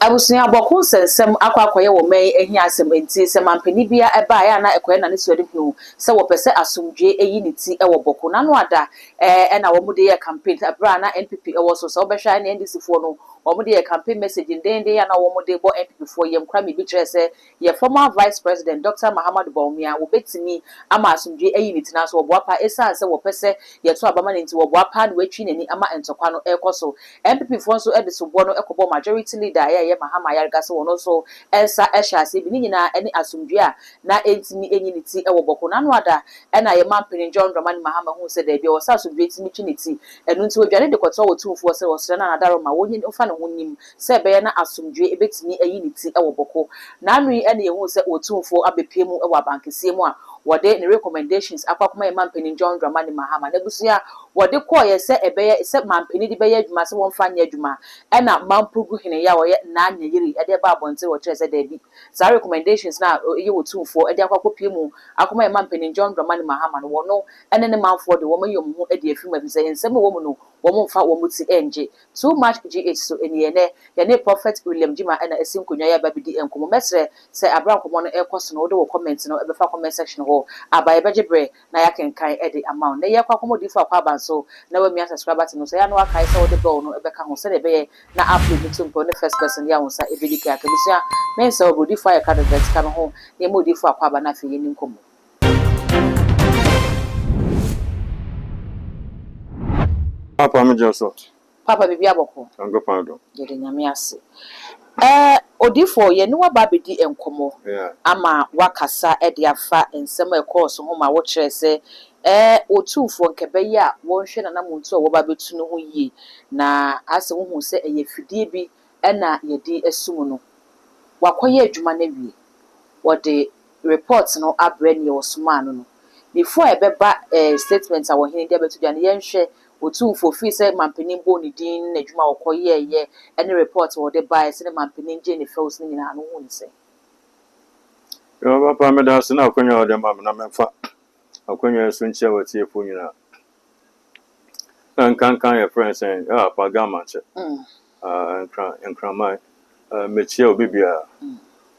Abusunya bɔko sensem akwakoye wo mai ehi asem enti se mampani bia eba ya na ekoye na ne suade hu se wo pese asomdwe eyi ne ti e wo bɔko na no ada na wo mude ye campaign abra na NPP e wo so se wo behwa na NDC fo no wo mude ye campaign message ndende ya na wo mude bo NPP fo yem kra me bi kire se ye former vice president Dr. Mahamudu Bawumia wo betimi ama asomdwe eyi ne ti na so wo boapa esa se wo pese ye to abama ne nti wo boapa na watwi nani ama entokwa no ekoso NPP fo so e so bo no ekobo majority leader Mahama Yarga so no so ensa ehya se bi ni nyina ene asomdwe a na entimi enyi ne ti e wo bɔko na no ada e na ye mampeni John Dramani Mahama hu se da bi wo sa asomdwe timi twi ne ti enu nti odware de kɔtɔ wo tumfo se wo sere na nadaro ma wonyi ofa ne honim se be ye na asomdwe ebetimi eyi ne ti e wo bɔko na anu yi ene ye hu se wo tumfo abepemu e wo abankesie mu a wode ne recommendations akwakoma ye mampeni John Dramani Mahama na busia wode call ye se ebeye se mampeni di beye adwuma se won fa nya adwuma e na mampugu hene ya wo ye na anya yiri e de ba bonte wo kire se da bi za recommendations na ye wo tumfo e de akwakopie mu akoma ye mampeni John Dramani Mahama no wono ene ne manfo de wo mayom hu e de afim abise ensem wo mu no wo mu fa wo mu ti enje too much gh so eni ne ye ne prophet William Jima ena esim konwa ya ba bidi enkomo mesre se abrankomo no ekoso no wo de wo comment no e be fa comment section ho abaye bejebre na yakenkan e de amount na ye kwakomo di fa kwa banso na we mi subscriber no so ya no akai se wo de bell no e be ka ho se de be na upload mitumpo ne first person ya wonsa e bidi ka kabisia men se wo di fa ya ka de vertical no ho na mo di fa kwa ba na fe ye ni nkomo Papa me joso. Papa bibi aboko. Ango pando. Yede nyame ase. Odifo ye ni waba bedi enkomo. Yeah. Ama wakasa e de afa ensem e course ho ma wo kire se otufo nkebe ye a wo hwe na namuntu wo ba betu no ho yi na ase wo hu se eye fidie bi e na ye di esum no. Wakoye adwuma na wie. Wo de report no abre ne wo soma no. Before e beba statement a wo hene de betu dia ne ye hwe otumfo fi se mampeni bo ni din na adwuma wokoye ye any report wo de buy se mampeni nje ne fells ni nyina no hu ni se Yo papa me da se na akonya wo de mam na memfa akonya so nche watie fo nyina kan your friends and pa gama che enkran mai mechie obi bia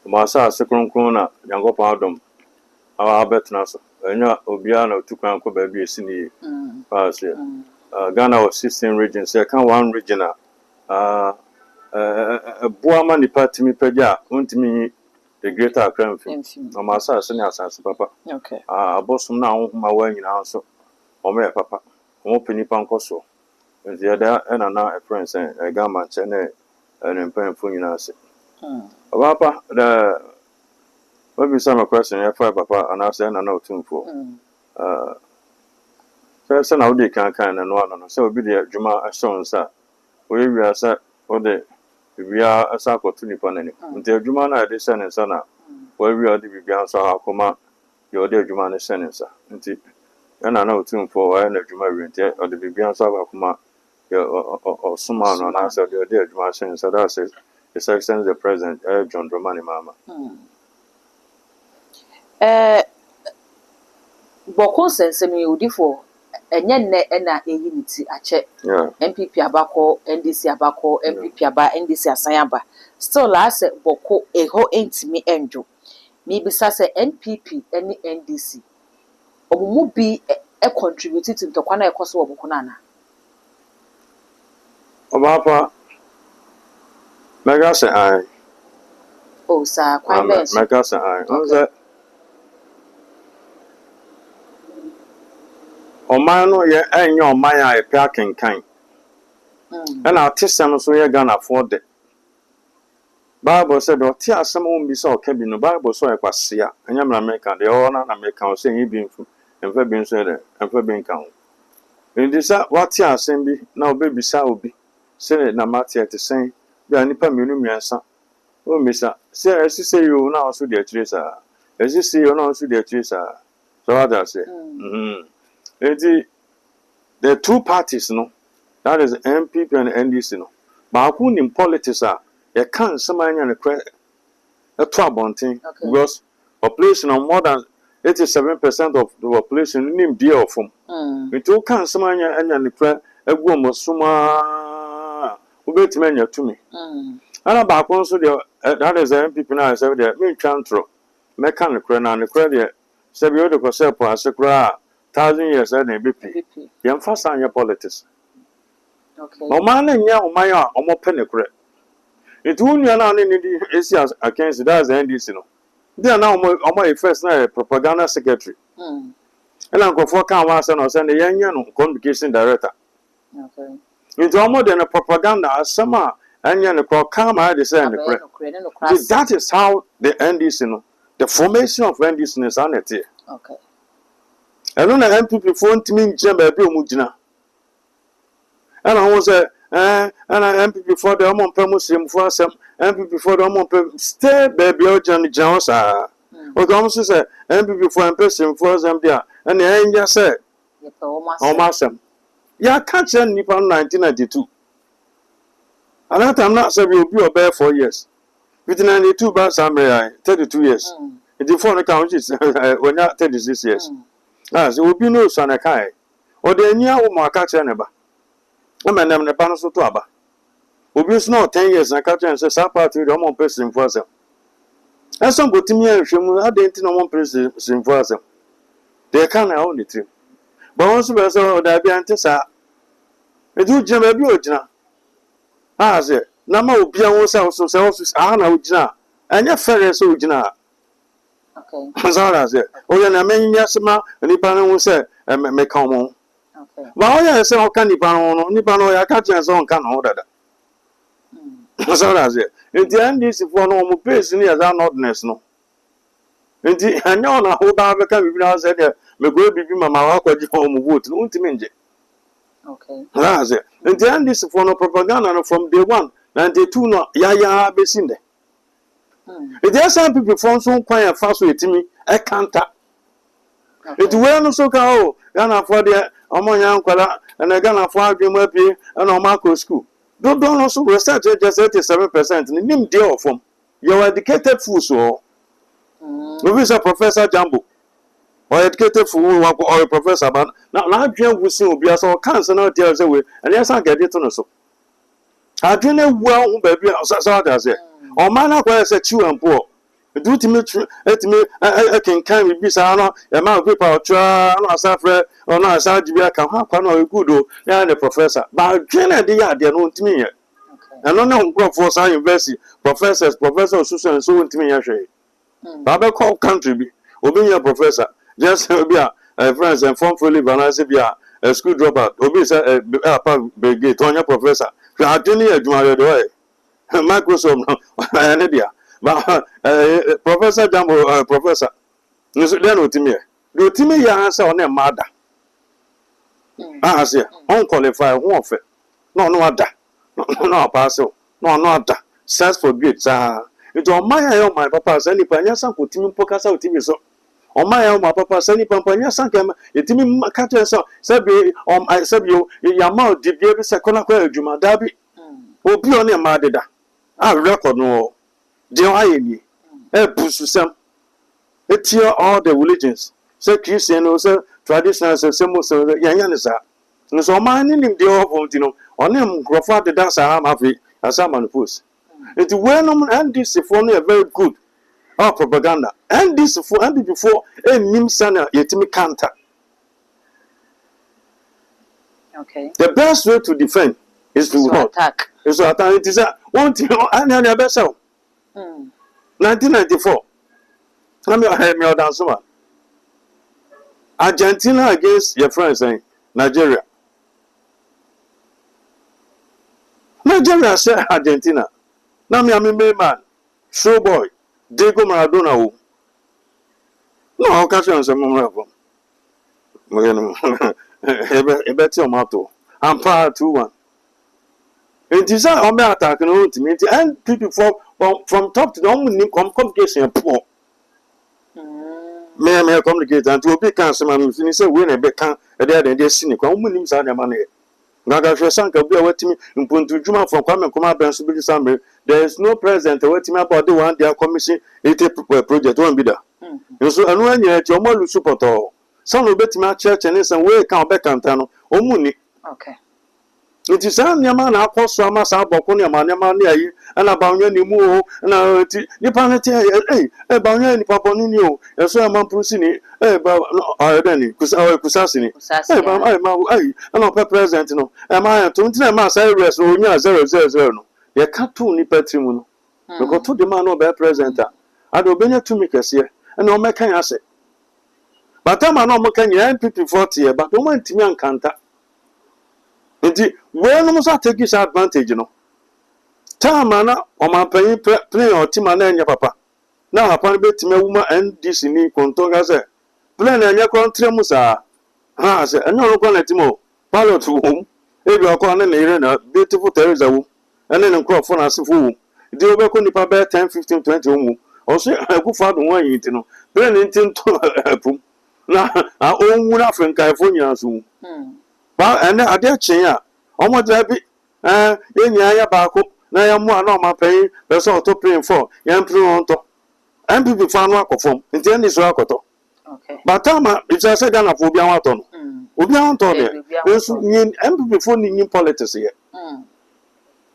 ma sa se kronkron na yankopon adom awa betna so enya obia na otukwan ko ba bi esi ni pass Ghana was 16 regions. So I can one region. Buama ni patimi peja. Untimi the greater Accra. No masa senior sense papa. Okay. Abosum na ma wa nyina so. Ome papa. Omo peni panko so. The other and na a friend say Gama chene and pen fu nyina se. Papa the what be some question here for papa and I say na no tumfo. So now they can and no so be the Juma assurance we are set or the we are a circle to Nippon any until Juma na de sentence na where we are the began so how come your dear Juma sentence until and I know tune for and the Juma or the began so how come or some on answer your dear Juma sentence so that's it his excellency the president John Dramani Mama boko sensem odifo enye nne na eyi ni ti ache MPP abako NDC abako MPP aba NDC asan aba still ase boko eho entimi enjo mi bisa se NPP eni NDC omumu bi contribute to ntokwa na ekoso wo boko na Obapa mega say I o sa kwa bench mega say I on Oman no ye enye oman a epe akenkan. Na atesem so ye Ghana for the Bible said o ti asem won bi so ka bi no Bible so ekwasea anya mra America de o na America o say yin bi mfu emfa bi nso de emfa bi nkan. Ndisa wati asem bi na obebisa obi say na mate te sen bi anipa menu miensa o misa say asise yo na so de atire sa asise yo na so de atire sa so what I say the two parties, no, that is MPP and NDC, no. But who in politics are you can't somebody and a trouble thing because population of more than 87% of the population name deal from. It all can't somebody and a go mosuma ubet mania to me. ana ba ko nso de that is MPP na say de me twantro me kan kra na ne kra de say bi o de ko say po asekra 1,000 years na BP yem fa san politics Okay. no man na nya o man a o mo pe ne kra it unya na ne di esi against that's the NDC no they na o mo first na propaganda secretary and uncle for can was and send the young communication director. Okay. It's almost than a propaganda as summer and yan call come I descend the that is how the NDC know the formation of NDC is on it. Okay. I don't know MPP phone to me Jim Mujina. And I was and I MPP for the Amon Pemusim for some MPP for the Amon stay baby Johnny Jones. What almost say MPP for Impression for Zambia and the angel said, almost ya catch a nipa 1992. And that time not say will be obey 4 years. Within 92 bad Samurai 32 years. The phone account is when you 36 years. As it will be no son a kai. Or the near woman catch a neighbor. I'm a name the panel to Abba. Will be not 10 years and catch and says, I part with one person for them. And some good to me, I didn't know one person for them. They can't own it. But once we saw that be antisa. It would jam a beautina. Ah, say, Nama will be on self, Anna Ujina, and your ferry so Ujina. Okay. Zara said, oh, yeah, I mean, Yasma, and Nippon will say, and may come on. Okay. Well, I say, can Nippon, I catch your son can order that. Zara said, in the end, this is for no place near that notness, no. In the I know now, who have become said, may go be my Mawaka home wood, no to minge. Okay. Raze. And the end is for no propaganda from day 1, 92 no ya be seen there. It is some people from so quiet fast with me, I can't. It will no so go, Ghana for the Omoyan Kwala, and a Ghana for Dream Happy and Omako school. Don't also research just 87% in the deal from your educated fools or maybe a Professor Jambo. Or educated fool or a professor, but now Jim will soon be as all cancer now tells away, and yes, I get it on so. I do know well, baby, as it. Or man, I was a chew and poor. Do to me, I can carry be Sana, a man of people try, and I suffer, or not as I can have one or good, and the professor. But Jenna, they are their own to me. And no one for science university, professors, Susan, and so to me, actually. Baba call country be, obey your professor. Just be a friends and form fully vanessa be a school dropout. Obi a gate on your professor. I didn't hear Jumare Microsoft and idea. But Professor Jambo, Professor. Then with me. Do Timmy answer on a mother. I say, unqualified warfare. No other. No parcel. No other. Search for grades. It's on my papa's any panyasa put him podcast out TV so. On my papa sending Pampania Sankem, it to me catcher so Sabi I sub you Yamau did be a second Juma Dabi. Oh, be on your madda. I record no. Dear I push some. It's here all the religions. Say Christian or traditional symbols of the Yanisa. And so my name the old on him Crawford the dancer I'm happy as someone puss. It's well known and this is for me a very good. Propaganda. And this and before a nim sana yetimi counter. Okay. The best way to defend is to attack. Is to attack. It is one thing. I never best 1994. Let me hear me dance one. Argentina against your friends saying Nigeria. Nigeria said Argentina. Now me am man. Show boy. Diego Maradona. No, I'll catch you on some more. A better motto. I'm proud 2-1. It is on my attack and ultimate and people from top to the complication poor. May complicate and to a big cancer man who say win a big can a dead and just cynical women inside the money. Naga Sanka be away to me in Puntu Juma from Kwame Kuma Bensubi Sambre. There is no president waiting about the one their commission project won't be there. So, and when you're at your mother support all, some will bet my church and some way count back and tano, or money. Okay. It is a Yaman, I call Sama Saboko, Yaman, and about your move, and I panity, about any paponino, and so I'm Pusini, about Kusasini, and not present, no, am I 20 months, I rest, or 000. Ye cartoon ni patrimonio. Because to the man no be presenter. I do benya to make us here, and no make can say. But I'm no make can 40, but don't want me and canta. Indeed, where no must take this advantage, you know. Tamana or my play or Timana and your papa. Now upon bet me woman and this in Contoga say. Plan and your country musa. Ah, say, and no one at Timo. Follow to whom? If you are calling a beautiful Teresa womb, and then crop for us fool. The overcon the papa 10, 15, 20 womb. Or say, I go for the one you know. Plan into a now, our own woman from California soon. But and I dare change. Almost happy. In Yaya Baco, now I'm one on my pay, that's all to pay for. Yam Pronto. And people found work of home, and then is Rakoto. Okay. But Tama, it's a second of Ubiaton. Ubiaton, there's empty before in politics here.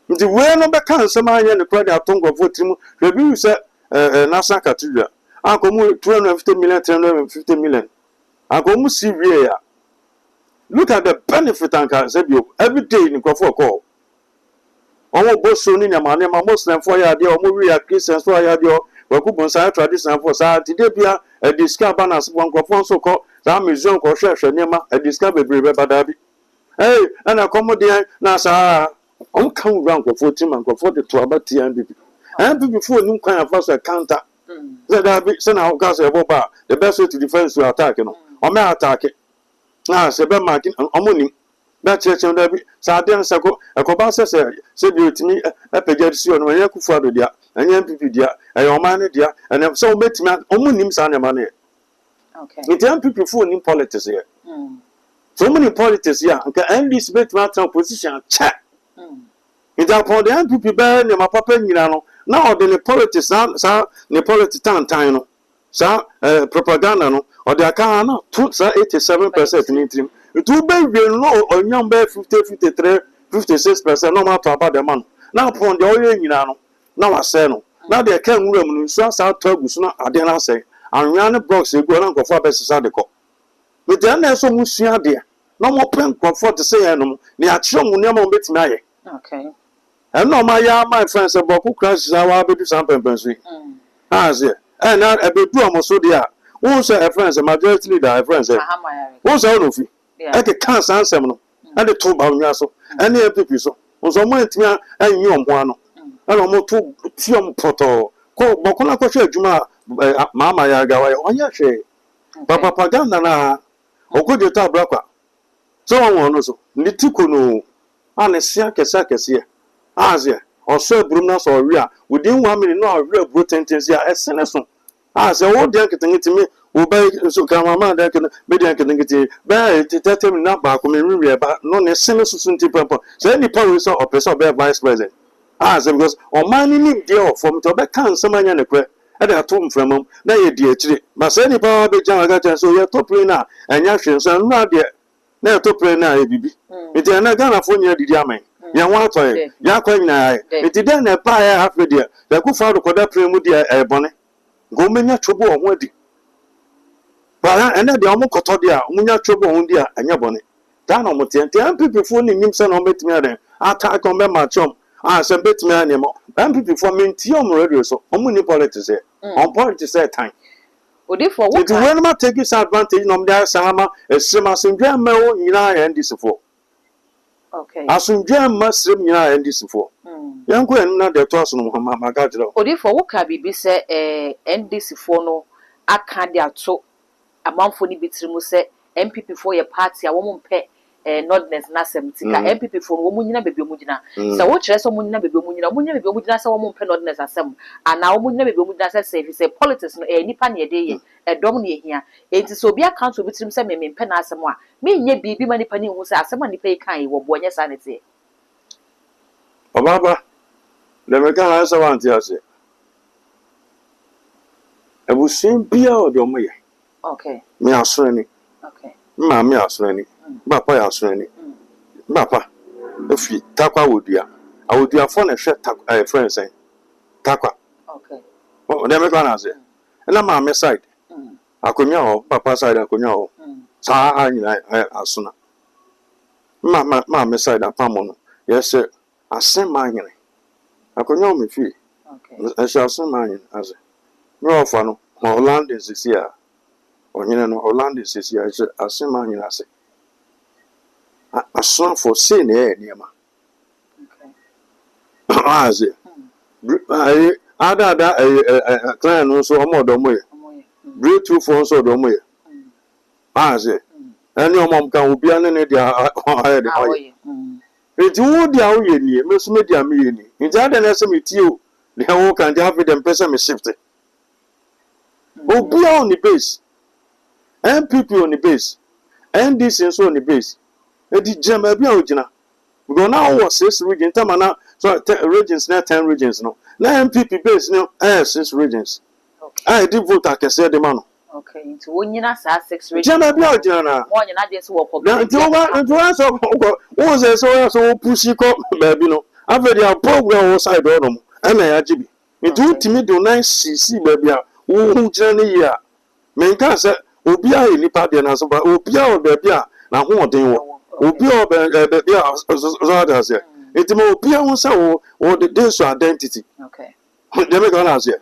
The way no back can some eye and the credit tongue of what Tim review said, Nasa Cathedral. I come 250 million, 350 million. I come see Ria. Look at the benefit and can say you every day in Crawford call. Almost both soon in a man, my Muslim for your dear, Muria Christians for your dear, Wakubon Side tradition for Saturday, Debia, a discover as one Crawford so called, that museum or church and Yama, a discovery Badabi. Hey, and a comedy, Nasa, on come round for Tim and Crawford to about TMB. And before new kind of first counter. That send our gas a boba, the best way to defend to attack, you know, or may attack it. Ah, Seba marking on money. That church on the Sardian Sako, a Cobasa said you to me a pedestrian when you could follow dia, and young people dia, and your man dia, and I'm so bet me on him son money. Okay. It's young people full in politics here. So many politics here, and can end this bet matter position chat. It's upon the young people bear my papa, you know, now the politics, the politics time, sir, propaganda, no, or the account, 87% in it. It will be low on young bear 50, 53, 56%, no matter about the man. Now, upon the oil, you know, now I say no. Now they can't room, so I start to I didn't say, and run a box, you go and go for best Sadico. But then there's so much dear. No more pen comfort to say, no, they are chum when you're bit me. Okay. And no, my friends about who crashes our baby sample pensy. As it. And now a bit almost so dear. Who say a friend, a majority leader, a friend, who's out of it? I can't answer no. And the two Baunaso, and the people so. On some way to me, and you one. And almost 2 Tium Poto. Call Bocona Juma, Mamma Yaga, on your shade. Papa Paganda, or good you tell Braka. So I want also. Nitukuno, and a Siaka here. Asia, or Sir Brunas or Ria, within 1 minute, no real brutal here as Senason. As a old getting to me, obey so come mamma that can be get bear to tell me not back when we about non a Senason people. So any power or person bear vice president. As because on my name deal from to back can some man and a queer. And I told him from him, now you dear tree. But any power be John got so you're top now, and Yashin, so not yet. Now top now, baby. It's another for you, the Yaman. Young one for you, Yaquina. It didn't a pie half a dear. The good father could have played with the bonnet. Go many trouble on wedding. But and then the Omocotodia, Munya trouble on dear and your bonnet. Down on Motian, people phoning himself on bet me then. Attack on my chum. I said bet me anymore. And people for me, Tium radio, so only politics here. On politics at time. For what? When I take this advantage, no, there's Sama, a Simas in Jammo, in I and this for. Okay. As soon jam must swim and this for. Young Gwen, not the toss on my God. For what can be said, NDC for no, I can't there so a month for Nibitrimu say, MPP for your party, a woman pay. Nordness Nasem, MPP for Mumina Baby Mujina. So what dress of Muna Baby Muna, Muna Baby Mujina, so one penodness as some, and now Muna Baby Mujina says, he said, politics, a nipan a day, a dominate here. It is so be a council with him, some in Penasama. Me, ye be money penny who says, somebody pay kind, or boy, sanity. Oh, Baba, the American answer one to us. I will soon be out of me. Okay. Me are swinging. Okay. Mammy are swinging. Papa are swinging. Papa, efi takwa wodua awodua fo na hwe friends takwa Okay. o dem me na say na ma side akonya ho papa side akonya ho sa anyina asuna ma me side apamo no yes asem anyine akonya me fi Okay. e sha asem anyine ase me ofa no Holland is here onyine no Holland is here asem anyine ase asuna for say na e niema Okay. ase ada client no so omodo mo ye breakthrough for so do mo ye ase ani omom kan obi ane ne dia aye de aye enti wo dia wo ye ni me so me dia me ye ni enti ada na se me tie o de wo kan dia have them person me shift obi on the base MPP on the base NDC so on the base edi jema bia ogina because now was 6 regions tamana so regions na 10 regions no na MPP base no 6 regions I did vote akese de mano okay into wonyina sa 6 regions jema bia ogina na wonyina de so wo na nti so wo say so push ko baby no afedi a program wo side on no na ya jibi nti utimi do 9cc baby a wo hu jina ne yi a men ka say obi a nipa de na so ba obi a baby a na ho odin wo obi a baby a so that say it may be a say wo the this identity okay dem me gonna say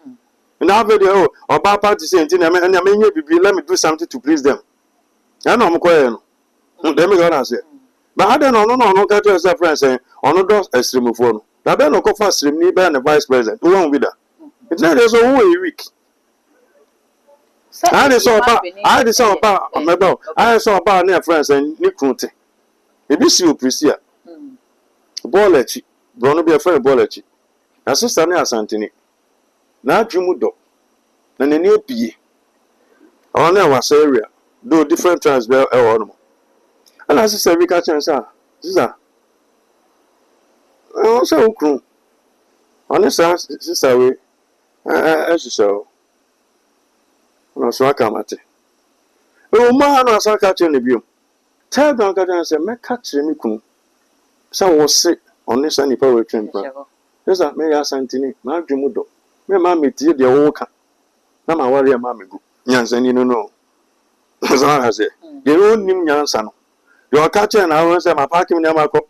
na video oba party say nti na me bibi let me do something to please them na no mo koye no dem me gonna say but I don't know ka to say friend say ono do extreme fo no na be no ko fa extreme ni be na vice president who won be that it na dey so who a week I dey so about mebo I so about na friend say ni kunte e bi si oprisia Bolechi, Brono be a friend Bolechi. Na sister na Asantini. Na adwumu do. Na nani opie. On na was area. Do different trans be e wono. Ana sister we ka chance ah. Sister. O se okru. Oni sister we so. No so aka mate. O ma na so aka che ne biom. Tell don ka chance me ka che mi kunu. Sa wo se oni sa nipa we twempa esa me ya santini ma adwumu do me ma metie de wo ka na ma ware ma megu nyansani no so ha se de onim nyansa no de o ka che na wo se ma parking na ma ko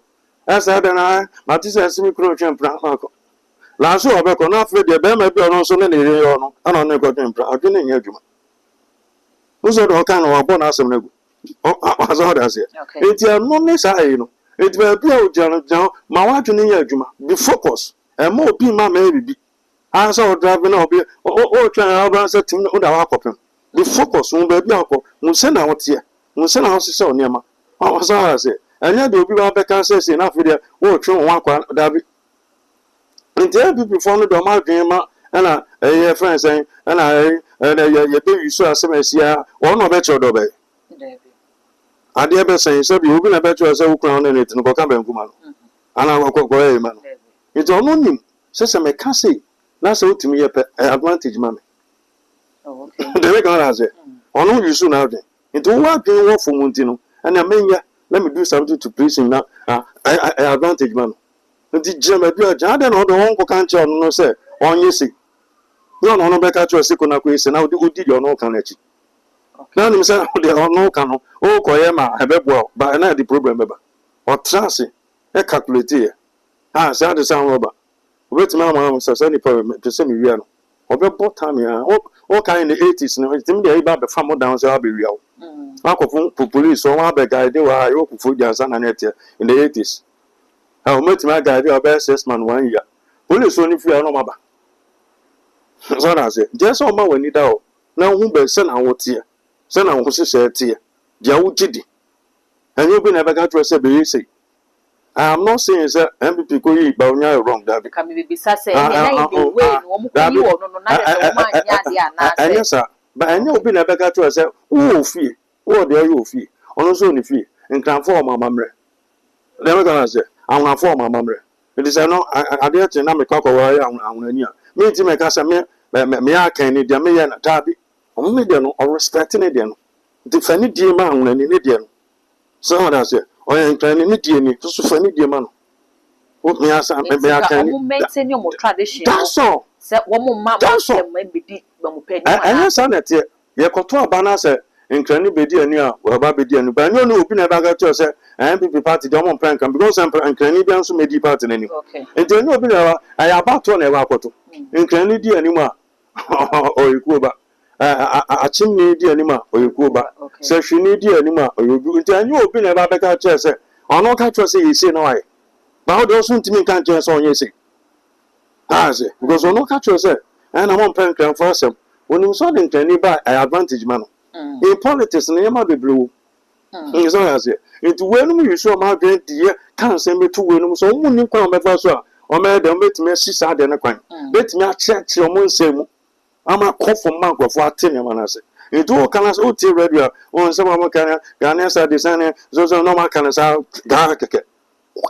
esa de na ma ti se simi kro twempa ma ko la so obeko na afi de be ma bi ono so ne ne re yo no ana ne ko twempa adwene nya adwuma uzo do ka na wa bo na asem na gu o so ha se eti no ne sa yi no it will be a general. My wife in your juma. Be focused and more be my maybe. I saw driving up here or trying to answer to our copy. Be focused on baby uncle. We'll send out here. We'll send out so near my. I was I say. And yet, you'll be back and says enough with the war through one quite David. And tell people from the my dream and a friend saying, and your baby so as a year or no better obey. Ade be say say bi obi na beto say wo crown na net no ka ban kuma no ana ko e ma no it ono nim say me ka say na say otimi ye pe advantage ma me okay de we kan say ono use na de it wo adwen wo fo munti no ana menya let me do something to please him na advantage ma no nti jema bi aja de no do won ko kan che ono no say onye si no be ka che se ko na ko ese na odi de ono kan na chi na nim say de ono kan no o koye ma ebebo ba na the problem beba o trance e calculate here say the sound rubber wait ma ma say ni problem to say me wi no obebo time ya o kan in the 80s no tim de ba be fam down say be wi awo akofun police o wa be guide wa yo kufu jansa na net in the 80s o meti ma guide o be 6 man 1 year police oni fi no ma ba so na say just o ma wani da o na hu be se na wo tie se na wo se tie dia wugidi and you been ever got to say be say I am not saying that MPP ko yi ba onya wrong that be can be say na the way no mo ko yi no no na de o ma nya de ana say yes but I know been ever got to say wo fie wo de yo fie ono so ni fie nkranfo o mama mre dem gonna say awon afo o mama mre it is no ade te na me kwakwa ya awon ani a me ti me ka say me akan ni de me ye na da bi o me de no o respect ni de no the funny dear man when in Indian. So that's it. oye nkrani ni die ni so fa ni die ma no o me asa me aka ni maintain your tradition that's all se wo mo ma ma bedi ba mo pani ma anya sa na tie ye koto aba na se nkrani bedi ani a wo ba bedi ani ba ni onu obi na ba ga to se MPP party dey on plan because nkrani bi anso medi party na ni enti ni obi na aya ba to na e wa koto nkrani di ani ma oyekuo ba achimni di ani ma oyekuo ba se hwini di ani ma oyogu enti anya obi na ba ka to se ono ka to se yesi na why ba o do so ntimi kan to se onye se aze because ono ka to se na mo plan kan for asem oni so de nkrani ba advantage ma no in politics na yema bebrewo so aze enti wenum yiso ma dwen die kan se metu wenum so mu ni kwan mefa so a o me de metime sisa de ne kwan betime a cheche o mo nsemu ama kofo mankofo atene manase enti o kana so ti radio o nse ma kana Ghanaian sa design so no ma kana sa ga keke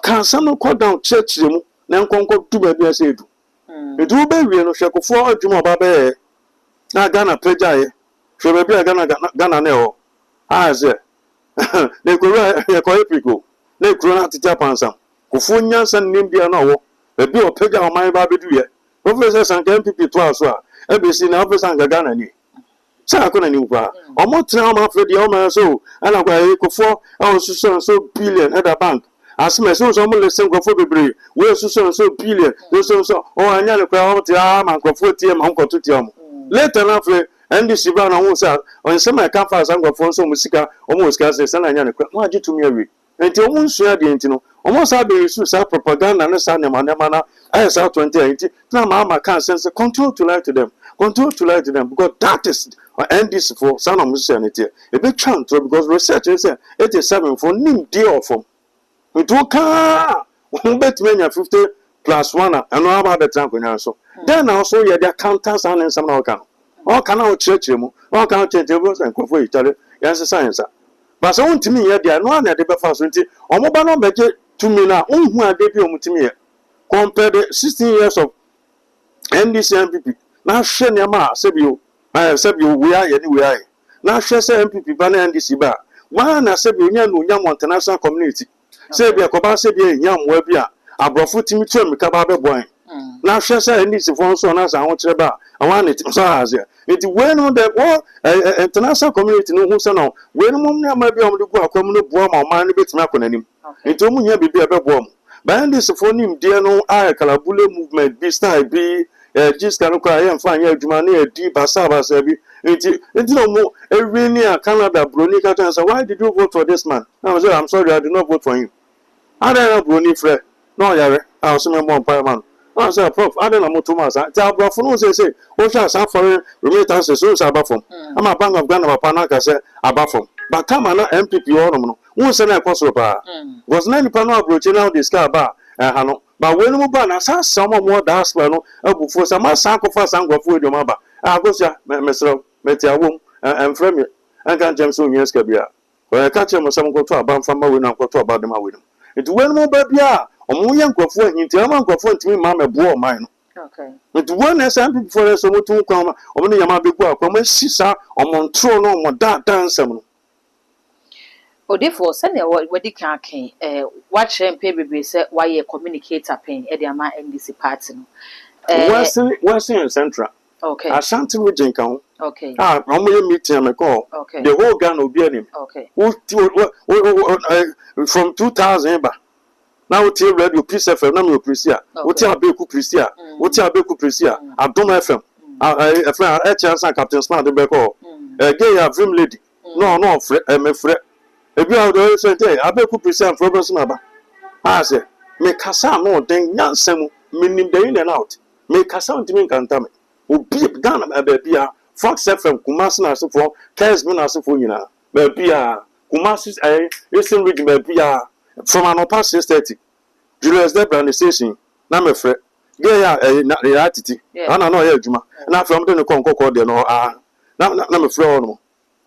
kan sa no ko down church mu na nkonko tu ba bia se edu edu be wie no hwekofo adwuma ba be na Ghana prejaye hwe ba bia Ghana na ho aze ne ko ya ko epiko ne kro na tete pansam kofo nyansa nim bia na wo e bi o preja o man ba bedu ye professor sanka MPP to aso a ebesi na officer nga Ghana ni sa akona ni kwa omo tra ma afredi o ma so ana kwa kofo o so billion at the bank asime so mo lesen kofo bebre we so billion so o anya ne kwa o ti ma kofo tie ma nkoto tie mo later na afre NDC ba na ho sa on se ma ka fa san kofo so mo sika o mo sika se na anya ne kwa mo agi tumi awi enti o mo nsua de enti no o mo sa be su sa propaganda ne sa ne ma na I saw 20 enti na ma kan sense control to lie to them because that is NDC for son of Christianity a big chance because research is 87 for nim deal of it will car bet me 50 plus 1 and no about the time so then also yeah their counters and some all can out church mu all can change and go for each other yes science but so to me yeah there no one at the first omoba no beje to me na unhu ade bi omutimi compare the 16 years of NDC MPP na hwe ne ma sebio we are anyway na hwe se MPP ba na NDC ba wa na sebio nya no nya international community sebia ko ba sebia nya mwa bi a abrofo timi tu amika ba be boy na hwe se NDC fo so na sa ho kire ba wa na tim so haze it we no the international community no hu se no we no mum na ma bi o de gu akwam no boa ma o ma ne betimi akonanim it o mu nya bi be boa mu ba NDC fo nim de no a kalabule movement bi style bi just can cry and find your Jumani deep Basaba bi. It's no more every near Canada, Bronica answer. Why did you vote for this man? I was I'm sorry, I did not vote for him. I don't know Bruni Fre. No, Yare, I was a more parliament. I said, Prof, I don't know Thomas. I tell Brafon say, what shall some foreign remittances so above from? I'm a bank of Ghana Panaka say above from. But come on, MPP or no send a cost was 90 panel approaching now this car bar. But when we ban as someone more diaspora no for some sacrifice and go for your mother. I go say, Mr. Metia womb and frame it. I can't jump so years cabia. When I catch him, some go to a band from my window, go to about them with him. It's when more baby are, or more young go for him, tell man go for to me, mamma, bore mine. Okay. But one as I'm before us, so to come, or many Yama big work, or my sister, or Montreal, no more that dance. O therefore send what they can watch and pay baby say why you communicate a pain at the ama NDC party no Western Central okay Ashanti region kan okay I'm meeting me call okay the whole Ghana will be him okay from 2000 ba now we tell radio Peace FM na me Prisia we tell Abeku Prisia we tell Abeku Prisia Adom FM FM a chance Captain Smart de be call gay a dream lady no me frɛ ebi a do say Abeku Prisia problems na ba I say me kasa no den nyansam minim dey in and out me kasa ntimi nkanta me obi Ghana ba Fox FM Kumasi na asefo KSB na asefo nyina ba bia Kumasi Eastern region ba bia from anopa 6:30 Julius Debra the station na me frɛ gay ya atiti ana no ya adwuma na from dem ko de no na me frɛ no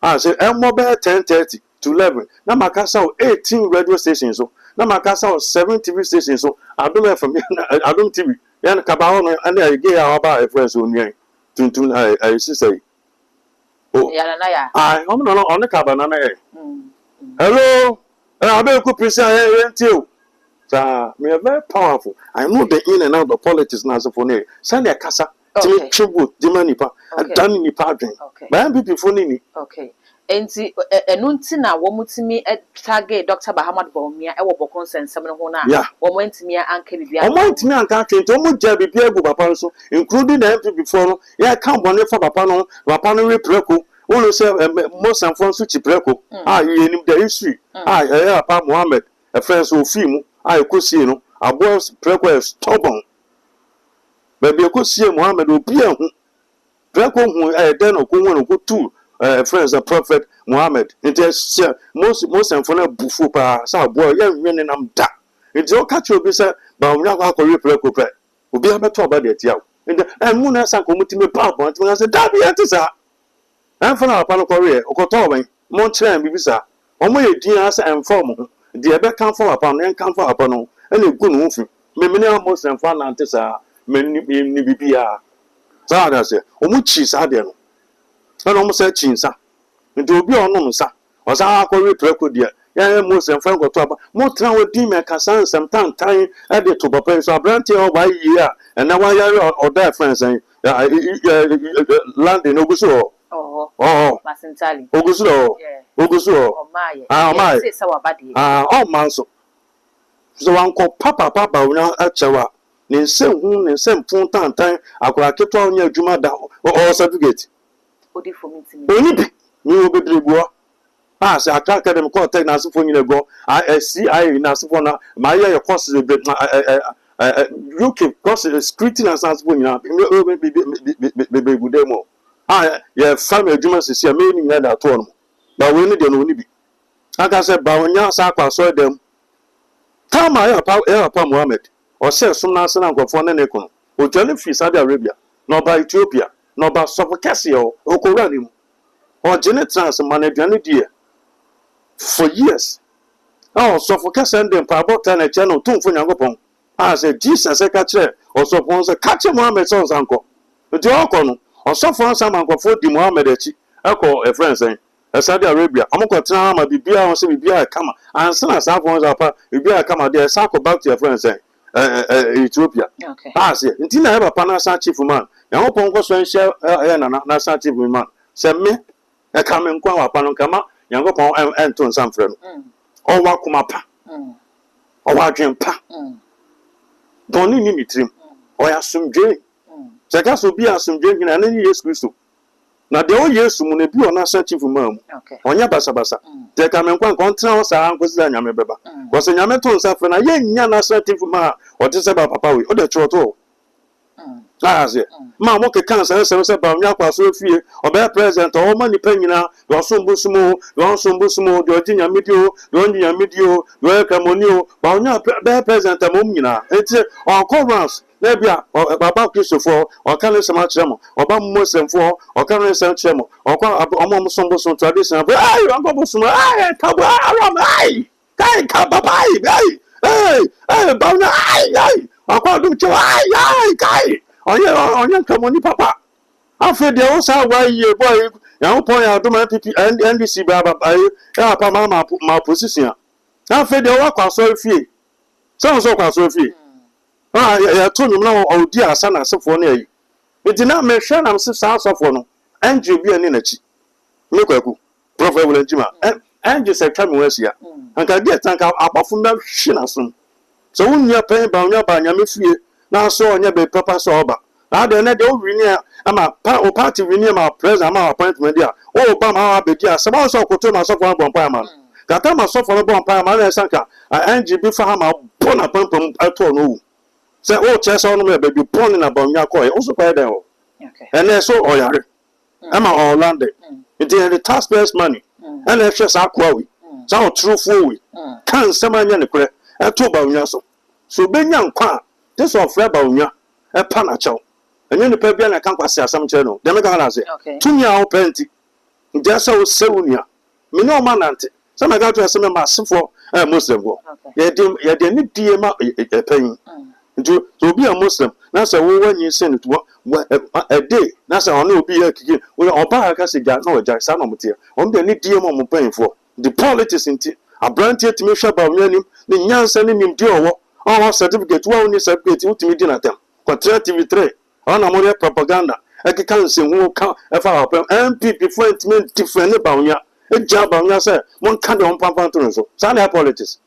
I say mo ba 10:30 to 11 na makasa 18 radio stations so na makasa 7 TV stations so Adom FM Adom TV yan kabaho no ane gay ya oba friends onyan tuntun I say oh ya na ya no on the cabana hello And I be could present you. So we are very powerful. I know the in and out of politics now for me. Send a casa. Okay. Tribute, Dimanipa, and done in pattern. Okay. But I'm before Nini. Okay. Enti enuntina wo mutimi target Dr. Bahamad Bawumia e wo bokon sensem ne ho na wo mantimi anka bibia wo mantimi anka twento mo ja bibia gu papa so including the MP before no ya kan bone for papa no we preko wo no say most and so chi preko ye nim the history ya pa Mohammed a friend so film ekosie no abo preko is stubborn baby ekosie Mohammed obi hu preko hu den okwo no ko tu friends the prophet Muhammad it is most and for bufu pa sa boy yan win nam da it o catch obi say ba wura kwa we preko pre obi abeto oba de tia and mu na san ko mutime pa bon ti say da bi etisa an fa na pa no kore okoto oban mo chan bi bisa o mo ye din asa inform ho de ebe kan for apa no en kan for apa no en egu no fi me me na most and for na antisa me ni bibia sa da say o mu chi sa de no no mo say chinsa nti obi onum sa o sa akori preko dia ya mo se mfa ngoto aba mo tra wo di me kasa nsem tan e de to papa so abranti o ba yi a na wa ya o da friends land in oguso masentali oguso o mai se wa badi o manso so wan ko papa una achewa ne nsem hu ne nsem fun tan akora keto onya adwuma da o certificate odi for me timi oni ni obedrebuo say academic course take na so for nyina go CI na so for na my year course UK course security na so for nyina be gudemo ye family adwuma sisi me ni nyina da to no ba we ni de no ni bi aka say ba onya sa kwaso dem tama ya pa Mohammed o say sum na se na nkofo ne kono o jale fi Saudi Arabia no ba Ethiopia no ba suffocation o ko rani mu o jene trans manaduane die for years suffocation dem pa about na channel tumfo nyangopon say Jesus e ka kire o sofo say ka kire Mohammed son sanko nti o ko no o sofo san mankofo di Mohammed achi eko e friends en Saudi Arabia amko tra ma bibia o se bibia kama ansa na sa fo sa pa bibia kama dey sa ko back to your friends en Ethiopia okay say nti na e papa na sa chief man nyangopon ko so en na sa chief man se me e ka me nkwa wa pa no kama nyangopon ento nsamfre no o wa kuma pa o wa dwen pa doni ni mitrim o ya sumdwe se ka so bi asumdwe hina na ni Yesu Kristo na de o Yesu mu na bi o na sa chief man mu onya basa te ka me nkwa kontra o sa anko si nyame beba ko se nyame to nsamfre na ye nya na sa chief man o te se ba papa we o de choto say ma mo ke kan se ba nya kwa so fie obe president o ma ni panyina do so mbusumo do jinya medio do kamonio ba nya be president mo nyina enti on conference na bia baba Christopher o kan le sama chemo oba Muslimfo o kan le sama chemo o kwa omo mbusumo tradition ai an ko busumo ai tabu aram ai kai ka baba ai ba nya ai akwa dum che ai kai onye kamoni papa afi de o sa wa ye boy ya pon ya do ma PP NDC ba ya pa ma position afi de wa kwaso fie so kwaso fie ya to nyum na o di asa na sefo na yi enti na me hwe na se sa sofo no NG bi ani na chi me kwaku prophet Wulanjima NG se twa me wasia anka get anka akpafo na hwe na so so unya pen ba unya ba nya me fie na so onye be papa so oba na de na de o wini ama o party wini ma president ama appointment dia o ba ma be dia se ba so koto ma so for bon pa ma kata ma so for bon pa ma na sanka NGB fa ma bona pampam ato no se o chese no me be bi pon na ba nya ko e o so kwa den o ene so o yare ama Orlando it is the taxpayers money and e hwe sa kwa wi sa o trufo wi kan sama nya ne kure ato ba nya so benya nkwa this of ba unya e pa na chaw enye ne pa bia na kan kwase asam kire no dem ka na se tumi a o penti nja sa o sewunia me no ma nante sama ga to asem ma sefo Muslim go ye de ni die ma e pen ntu obi a Muslim na se wo wanyi se ntu a day na se ono obi ya kiki o ba ka se ja na o ja sa no mute o de ni die mo pen fo the politics nti Abranti to me shop of any, the Yansan in Dio, all certificate, one certificate, ultimate dinner them. Contractive trade, on a more propaganda. I can't say who come if our MP before it meant different about ya. A job on ya, sir. One kind of pampan to so. Sunday politics.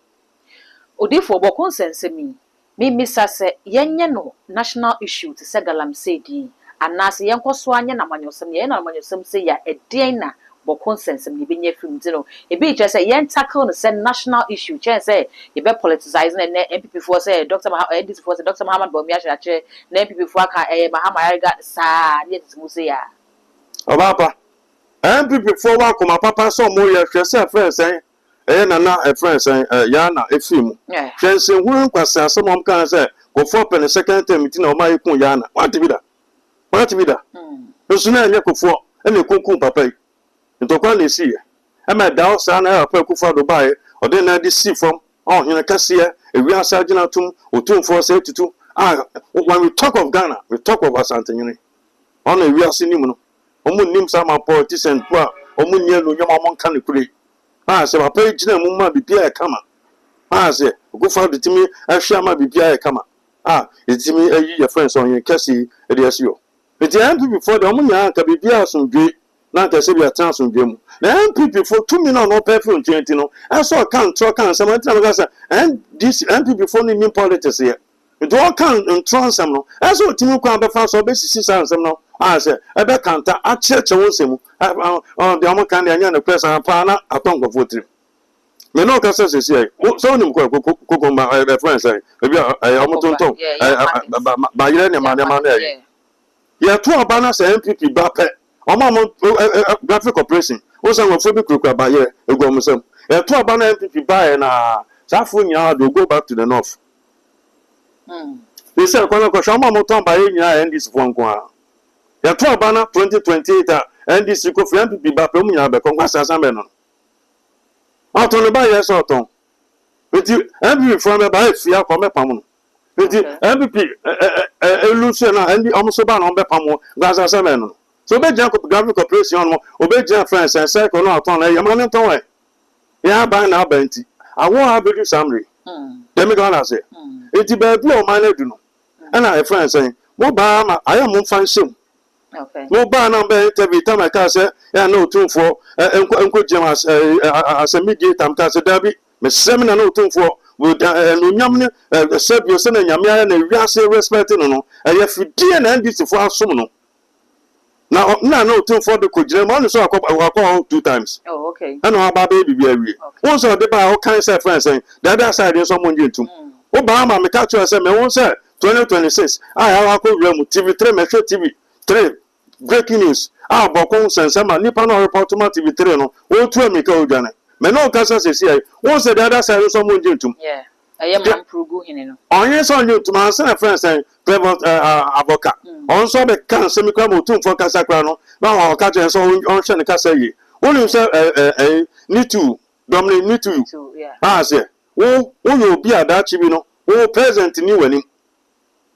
Odifo boko sense me misa se yenye no national issue to say galamsey di anase yenko so anya na manyosem ye na manyosem say ya edien na boko sense me bi nya film zero e bi che say yen tackle no say national issue che say e be politicize na MPP for say Dr. Edis for say Dr. Muhammad Bawumia che na MPP for aka Mahama Yariga sa ye timu say ya Obapa MPP for wa kuma papa so mo ye hwe say friend say na a friend say yana efim hwense hu nkwasa asem om kan say go for pen second term ti na o mai kun yana what be da so na anya ko for e kun papa yi ntokwa na esi e ma da o sa na papa ku for do bai o de na di si from oh hina kase e wi asa gina tum otumfo say tutu when we talk of Ghana we talk of Asantehene on e wi ase nim no omu nim sama politician po a omu nie no nyama mon kan kure se papa gina mu ma bibia e kama se go for the timi ahwa ma bibia e kama etimi ayi your friends on your kase e de asio eti MPP for the omu nya ka bibia asomdwe na ka se bia tan asomdwe mu na MPP for 2 million no perfume 20 no so kan some antina ga say and this MPP for ni politics here it all kan transam no so timi kwa be fa so be sisi sansam no say ebe kanta a cheche wonsemu the omo kan de anya na press pa na atongo votri me no ka say say so nim ko ba be friends say ebi omo tonton ba yire ne ma ya to aba na say MPP ba pe omo graphic operation o say wo fo bi kura ba yire egu omo sam ya to aba na MPP ba na safo nya do go back to the north they say ko na ko shama mo ton ba nya NDC fo nko ya to abana 2028 NDC ko fi MPP ba pe mu nya be kon kwasa san be no aton ba yes aton eti MPP from be ba fi akọ me pam no eti MPP elution na ndi omso ba no be pam kwasa san be no so be jan graphic corporation no obe jan friends and circle no aton na yama ne ton we ya ba na ba nti awo ha be do samri dem go na say eti ba bi o man edu no na e friends say mo ba ma aya mo fan shim okay no ba na be interview time ka say ya na otumfo enko jema as a mediator ka say dabi me seminar na otumfo wo no nyam ne sabio se na nyam ya na wiase respect no ya fidie na ndisi fo asom no na otumfo de ko jira mo so akọ 2 times oh okay and no ba baby bi awie won so de ba o kan say friends say the other side so mo njentum o ba ma me ka cho say me won say 2026 I akọ wura mu TV3 me show TV3 breaking news bokon sensema nipa no report ma TV3 no o tu amika odwane me no kasa sesi ai won say the other side so mo njentum yeah ayam prugu hine no onye so njentum ansa na friends say clever avoka on so be kan se mi kwa mo tumfo kasa kwa no na o ka chen so on hwe ne kasa yi won say need to domini need to say wo yo bi adachi bi no wo present ni wani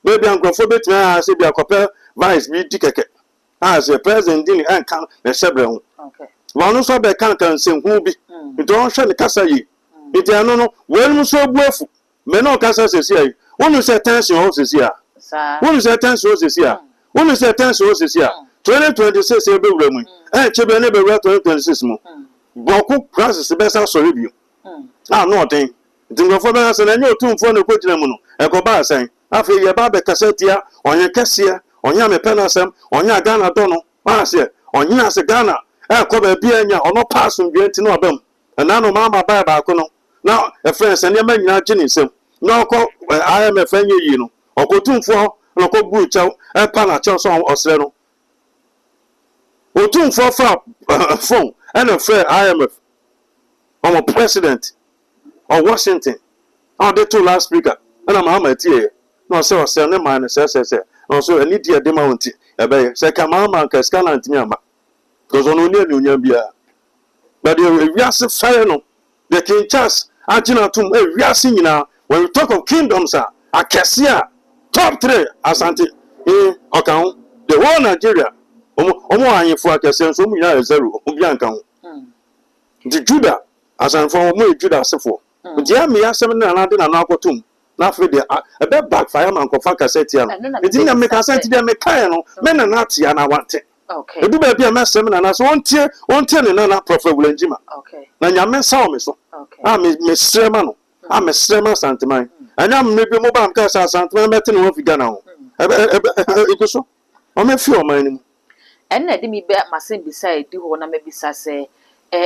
baby ankrofo betime say bi akopel vice bi dikeke as a president in and can the several okay one so be can say who be it don't show the kasa yi it no well so buafu me no kasa say say won say tension o say here won say tension o say here won say tension o say here 2026 e be wura mu chebe ne be wura 2026 mu boku crisis be sa sorry bi no thing ndingofo be say na otumfo na ko gina mu no e ko ba say afi ye ba be kasa tia onye kase onya me penasem onya Ghana dono ase onya ase Ghana ko ba bia nya ono pass ndwenti no obam na no mama ba ko no na e friends ne ma nyina gye nsem na ko IMF anye yi no okotumfo no ko bu chaw pa na chaw so osre no otumfo fa phone and a friend IMF our president of Washington the two last speaker and mama tie no say ne man say no so any dia de mount e be say ka mama ka scanner ntimi amba because ono ne anunya bia but the wiase fire no the King Charles agina tum wiase nyina when we talk of kingdoms akesia top 3 Asante okan the whole Nigeria omo anyefo akese so mu nyina zero obi anka ho the Judah asanfo mo ejuda sefo dia me asem na na de na na akotum na afre de e be backfire man ko fa cassette ya no edi na me cassette de me kai no me na na tia na wante okay edu ba bia me asem na na so wontie ne na professor Njima okay na nyame saw me so me strema no me strema santeman anya me bi mo ba ka sa santeman mete no figa na ho e so o me fi o man ni en na de mi be masem beside di ho na me bisa se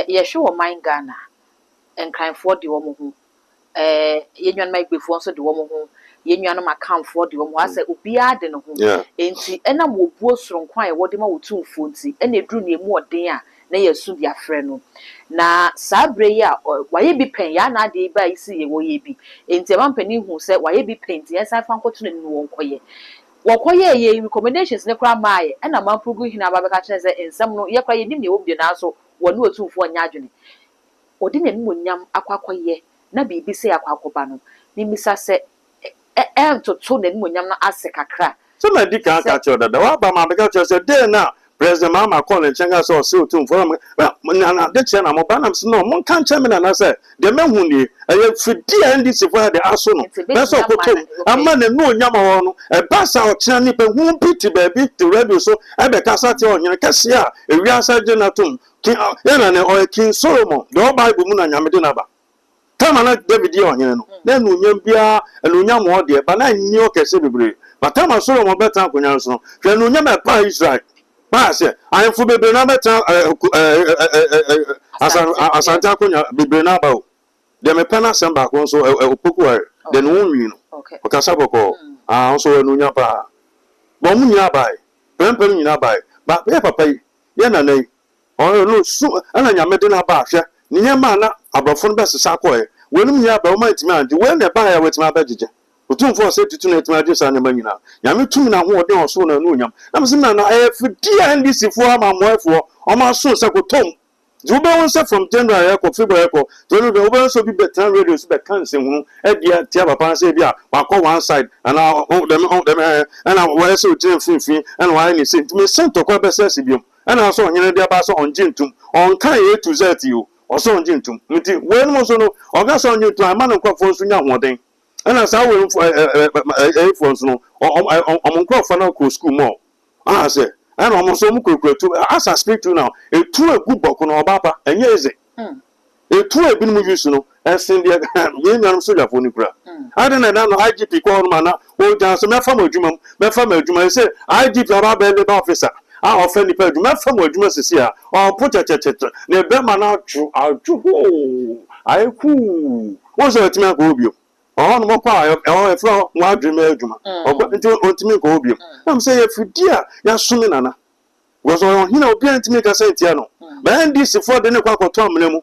ye hwe o man Ghana enkranfo de wo mo ho yenwan mai gbefo nso de wo mo ho yenwan ma kanfo de wo mo ase obi ade no ho enti ena mo buo soronko a wo de ma wotumfo nti ena eduru na emu oden a na yesu dia frɛ no na sabre ya waye bi pen ya na de ba isi ye wo ye bi enti amampani hu se waye bi pen ti ensan fa nkoto ne wo nkoye wokoye ye recommendations ne kra maaye ena mampugu hina ba be ka kyerɛ se ensam no ye kra ye nim ne wo bi na so wo ne otumfo nya adwene odi na nimonyam akwakoye na bibi se akwakoba no ni misa se entoto na nimonyam na ase kakra so na di kan ka cho dada wa ba ma be ka cho se de na president mama call en chenga so se otum for na de che na mo ba na no mo kan che me na se de me hu ni e fidi ndi se for de aso no na so kotom amma na no nyama ho no e ba sa o chena ni pe hu piti baby to radio so e be ka sa te onye kase a e wi asa jenatum ya na ne o king Solomon the Bible mu na nyame de na ba tama na David ye onye no na no nyam bia no nyam ho de ba na nyi o kese bebre but tama Solomon beta akonya so hwe no nyam pa Israel ba se ayefo bebre na beta asante akonya bebre na ba o de me pana samba ko so opoku are de no nwi no o kasa boko so no nyam pa bo mu nya ba pempem nyina ba ba ye papa ye na nai oh no so ana nyame de na ba hwe ni nyama na abofo no besesa koe wonum nya ba o ma timi anje we na ba ya wetima abegege otumfo se tutu na timi anje sa nyama nyina nyame tumi na ho ode oso na no nyam na mse na fidi ndc fo amamoefo o ma so se ko tom do be won se from January ko February ko do no be won so bi betan radio so be kan se hu e dia tia papa se bia wa ko one side ana dem ana wa se o tin finfin ana wa ni se timi se to ko be se se biom ana so onyene dia ba so onjintum on kan ye to z you o so onjintum nti we no so no o ga so onjintum ama no kwafo so nya hoden ana sa we fo so no o kwafo na ko school mo ana se ana o so mu kokuatu as I speak to now etu egu boko no obaba enye eze etu ebi no use no esin dia ye nyanum so jafo ni kura ade na no IGP ko no mana o jan so me fam adwuma say IGP aba be the officer offend the page me fam adwuma sisi a o po checheche na be ma na aju ai ku wo so timi ko obio o no mo kwa e fro wa adwuma adwuma o nti o timi ko obio am say ye fidi a ya sumi nana was on hina obi antimi ka say tia no ma ndc for de ne kwa koto amnemu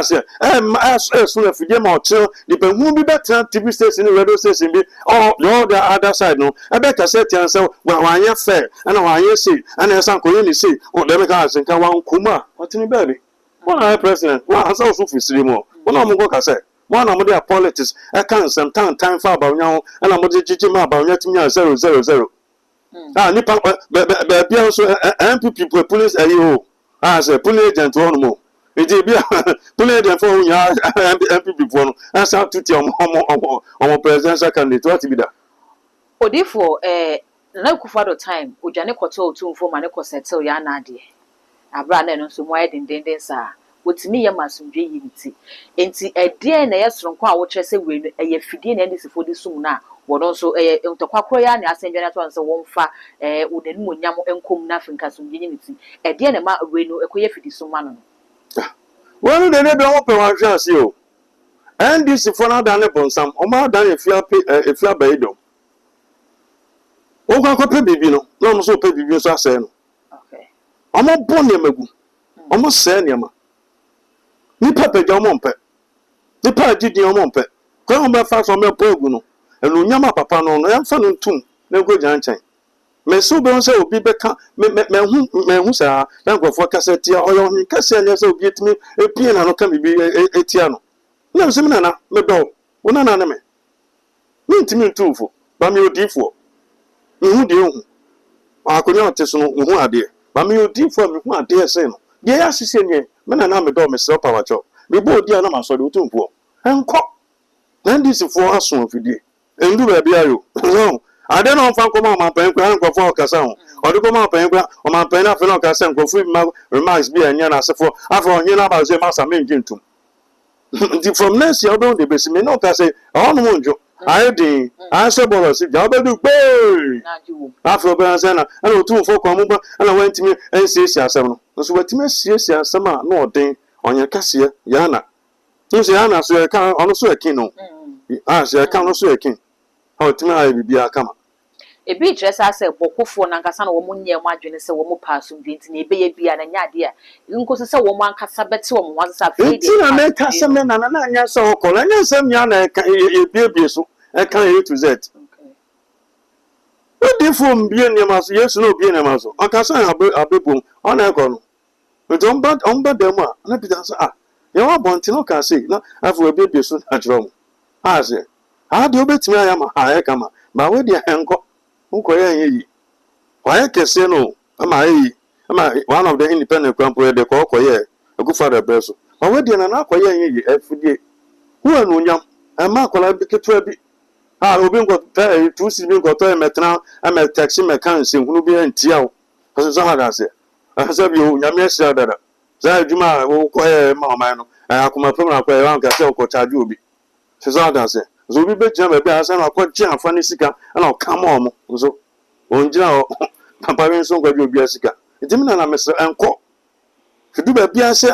say so na fidi ma o che the pe hu bi betra TV station radio station bi the other side no e be ka say tia say wa anya fair ana wa anya say ana san ko ni say o de me ka say ka wa nkuma otini baby one president wa asa so fisiri mo wona mo go ka say one of the politics I can't some time for about now and I'm going to ma about 000 nipa be also MPP police ayo say police agent one more it be police agent for MPP for no as up to the presidential candidate what be that odifo na kufado time ojane koto otumfo ma ne ko settle ya na ade abra na no so mo ayedendenden sa wotimi ye masumdwe yinti enti ede na ye soronko a wo kire se we no eye fidie na ndisifo di sum na wono so ntokwakoro ya na asendwe na to anse wonfa wonanum onyam enkom na afrika sumdwe yinti ede na ma we no ekoye fidi sum ma no wonu de ne be wo pe wa hwe ase o ndisifo na da ne bonsam o ma da ne efia baido o kwa ko pe bibi no na mo so pe bibi so ase no okay o mo bon ne magu o mo se ne ma nipa peja omompe nipa agidi omompe kwa omba fa so me pogu no enu nyama papa no no yamfa no ntum na go jan chen me so be onse obi beka me hu sa na nkofo kaseti oyo hin kase anya se obi etimi epie na no ka bibi etia no na mse me na me do wona na me ntimi ntumfo ba me odifo hu de hu akonya oteso no hu ade ba me odifo me hu ade ese no de ya sise nye me na me do me se power cho me board dia na maso de otumpo enko na ndisi fo aso afidie endu ba bia yo no ade no mfa nkoma ma pan kwa nkofo okasa ho ode koma pan kwa o ma pan na fe no okasa nkofo ma remarks bi anya na asefo afọ onye na ba ze masa menje ntum from next year obo de besi me no okasa onu mo njo aye din answer bolo si ja obedu gbe afọ obe say na ana otumfo kwa mo ba ana wantimi nsiesie asem no so watimi siesie asem a no odin onye kase ya na nso ya na so e kan onu so e kin no so e kan no so e kin ha otimi ha bibia kama ebi dressa say bokofo na nkasa na wo munye mu adwene se wo mu paasum bi ntini ebe ye bia na nya de a nkoso se wo mu ankasa beti wo mu wasa fe de na na kasa me na na anya so okola anya sem nya na ebie so e kan A to Z we dey from bie ne ma so Yesu no bie ne ma so akasa abebom ona eko no on ba dem a na bi dan so ye wa bonti no ka say na afọ ebie so na jiro mu say de obetimi aya ma ha e kama ma we dey enko nkoye yi kwaye kese no ama yi ama one of the independent company de ko koye ekufa the best ma we dey na koye yi efudie hu anu nyam ama kola bi ketua bi obi nko tu si bi nko to emetna ama taxi me kan se hunu bi antia wo so ha da se asa bi o nyame sia dada za adwuma wo koye ma o man no akoma pem na koye wan ka se ko charge obi so da se zo bi be jam be asa na ko ji afani sika na o kam o mo so onjina o papa bi so kwaji obi asika ntimi na mesre enko fidu ba bia se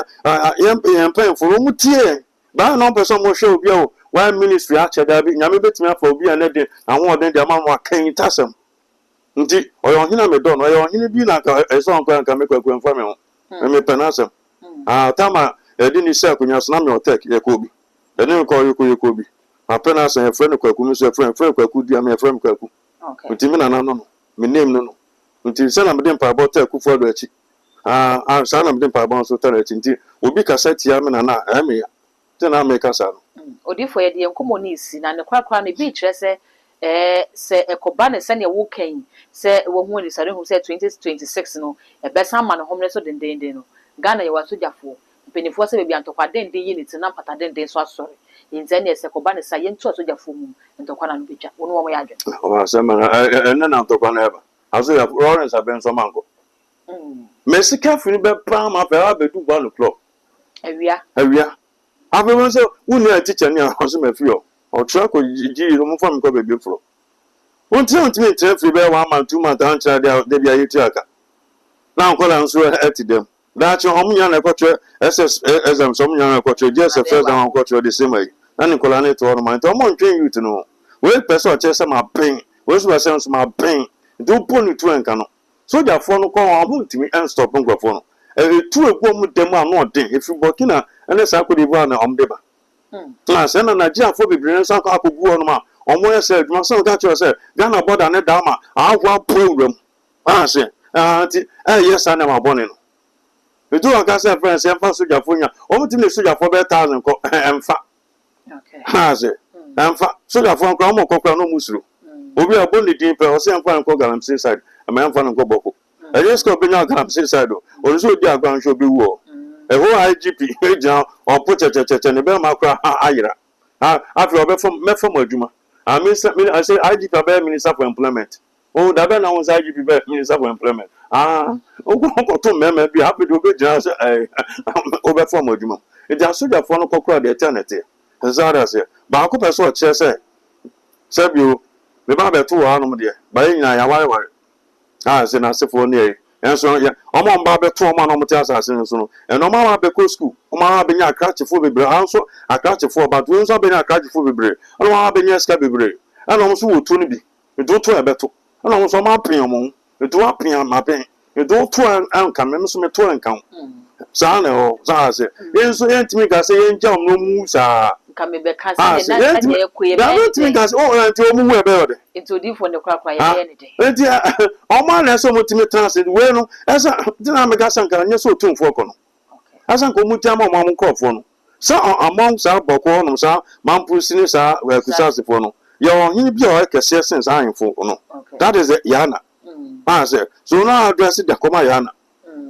yem pen fo mu tie ba na person mo hwe obi o one ministry a cheda bi nyame betimi afa obi anede awon oden de ama mo akan tasem nti oyo hina me do no oyo hina bi na ka eso nko nka me kwaku enfa me ho me penasem tama edi ni se akunya so na me otek ye ko obi edi ko ye ko obi apena se e friend kwaku no se friend kwaku dia me friend kwaku nti me na no me name no nti se na me dem pa about kwaku for do achi sa na me dem pa about so tare achi nti obi ka set ya me na me ya te na me ka sa no odifo ye de enkomo ni si na ne kwakwa ne bi kire se se ekoba ne se ne wo kan se wo hu ni sare hu se 2026 no ebesa ma ne homne so dendenden no Ghana ye waso jafo mpenifo se bebi antokwa denden yi ni tina pata denden so asore yinze ne se ekoba ne sa ye ntu aso jafo mu ntokwa na no beja wonu wo ya adwen o se ma na ntokwa na eba aso ya Lawrence abenso manko mesika fini be pa ma pe abedu ba no club awia After so, we need a teacher near Hosmer Fio, or truck or G. From Kobe before. One time to me, 1 month, 2 months, answer they be a Yaka. Now, call and so at them. That's your home young culture, SS, as I'm some young culture, just a first down culture the same way. And Nicolani to all my time, I'm train you to know. Well, person, chest my pain, where's my sense my pain. Don't put it to an canoe. So that phone call to me and stop on phone. Two a woman them are not day if you Burkina and I could even on deba. Class and Nigeria for the brain so I could go on ma. On where said, my son got yourself, Ghana about an Edama, I want program. Say, yes, I am a bonnet. We do a gas and friends and for Sujafunia, over to the Suja for 1,000 and fat. Has it? And fat Suja from Cramo Coca no Musru. We are bonnet deep or same fine program seaside, a man from Goboko. I just got been out seaside, or so dear ground should be war. A whole IGP, John, or put a church and a bell macra, Ira. After a from Mefomajuma. I say IGP Minister for Employment. Oh, the Ben was IGP Minister for Employment. To men be happy to be just over from Mojuma. It just such a phone call the eternity. As I say, but I could persuade Chess. Save you, the Babel 2 hours, dear, by Yawa. Say, I say for near. And so, yeah, I'm on Babel 2 months, and so, and no mamma be school. Mamma be a catch for the also a catch for, but we also been a catch for the bread. I don't have been a scabby bread. And also would to be. You do to a better. And also my premium. You do up my pain. You do to and come, and so to and count. Sana or Zaze. Yes, so yet me, I say, John, no moves are. Come back, I say, that me, that's all until we were better. Into different the crap by any day. All man has so much to transit. Well, as a dynamic as I so too for Cono. As I come with Mamma Microphone. So amongst our Bocono, sir, Mampusinis are where to Sassifono. Your he be like a since I am for no. That is it, Yana. I said, so now address it, the Coma Yana.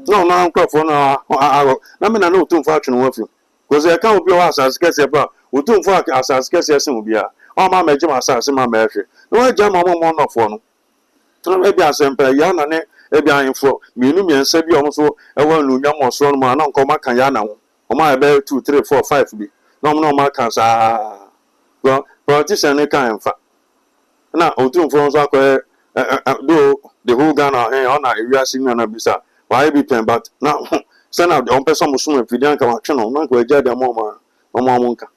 No, now, Microphone, I mean, I know too fortunate with you. Because I can't be as scarce about. We don't fuck as scarce as will be. Oh, my major assassin, my marriage. No, I jam on one of one. So maybe as Emperor Yana, maybe I am for me, and said you also a one Lumiam or Son, my uncle Macayana. Or my bear 2, 3, 4, 5 be. No, my cancer. Well, politician, they can't. Now, Otum phones are do the whole Ghana on a area signal and Bisa. Why be pen, but now send out the on person Muslim if you don't come channel, not go jet the moment or Mamunka.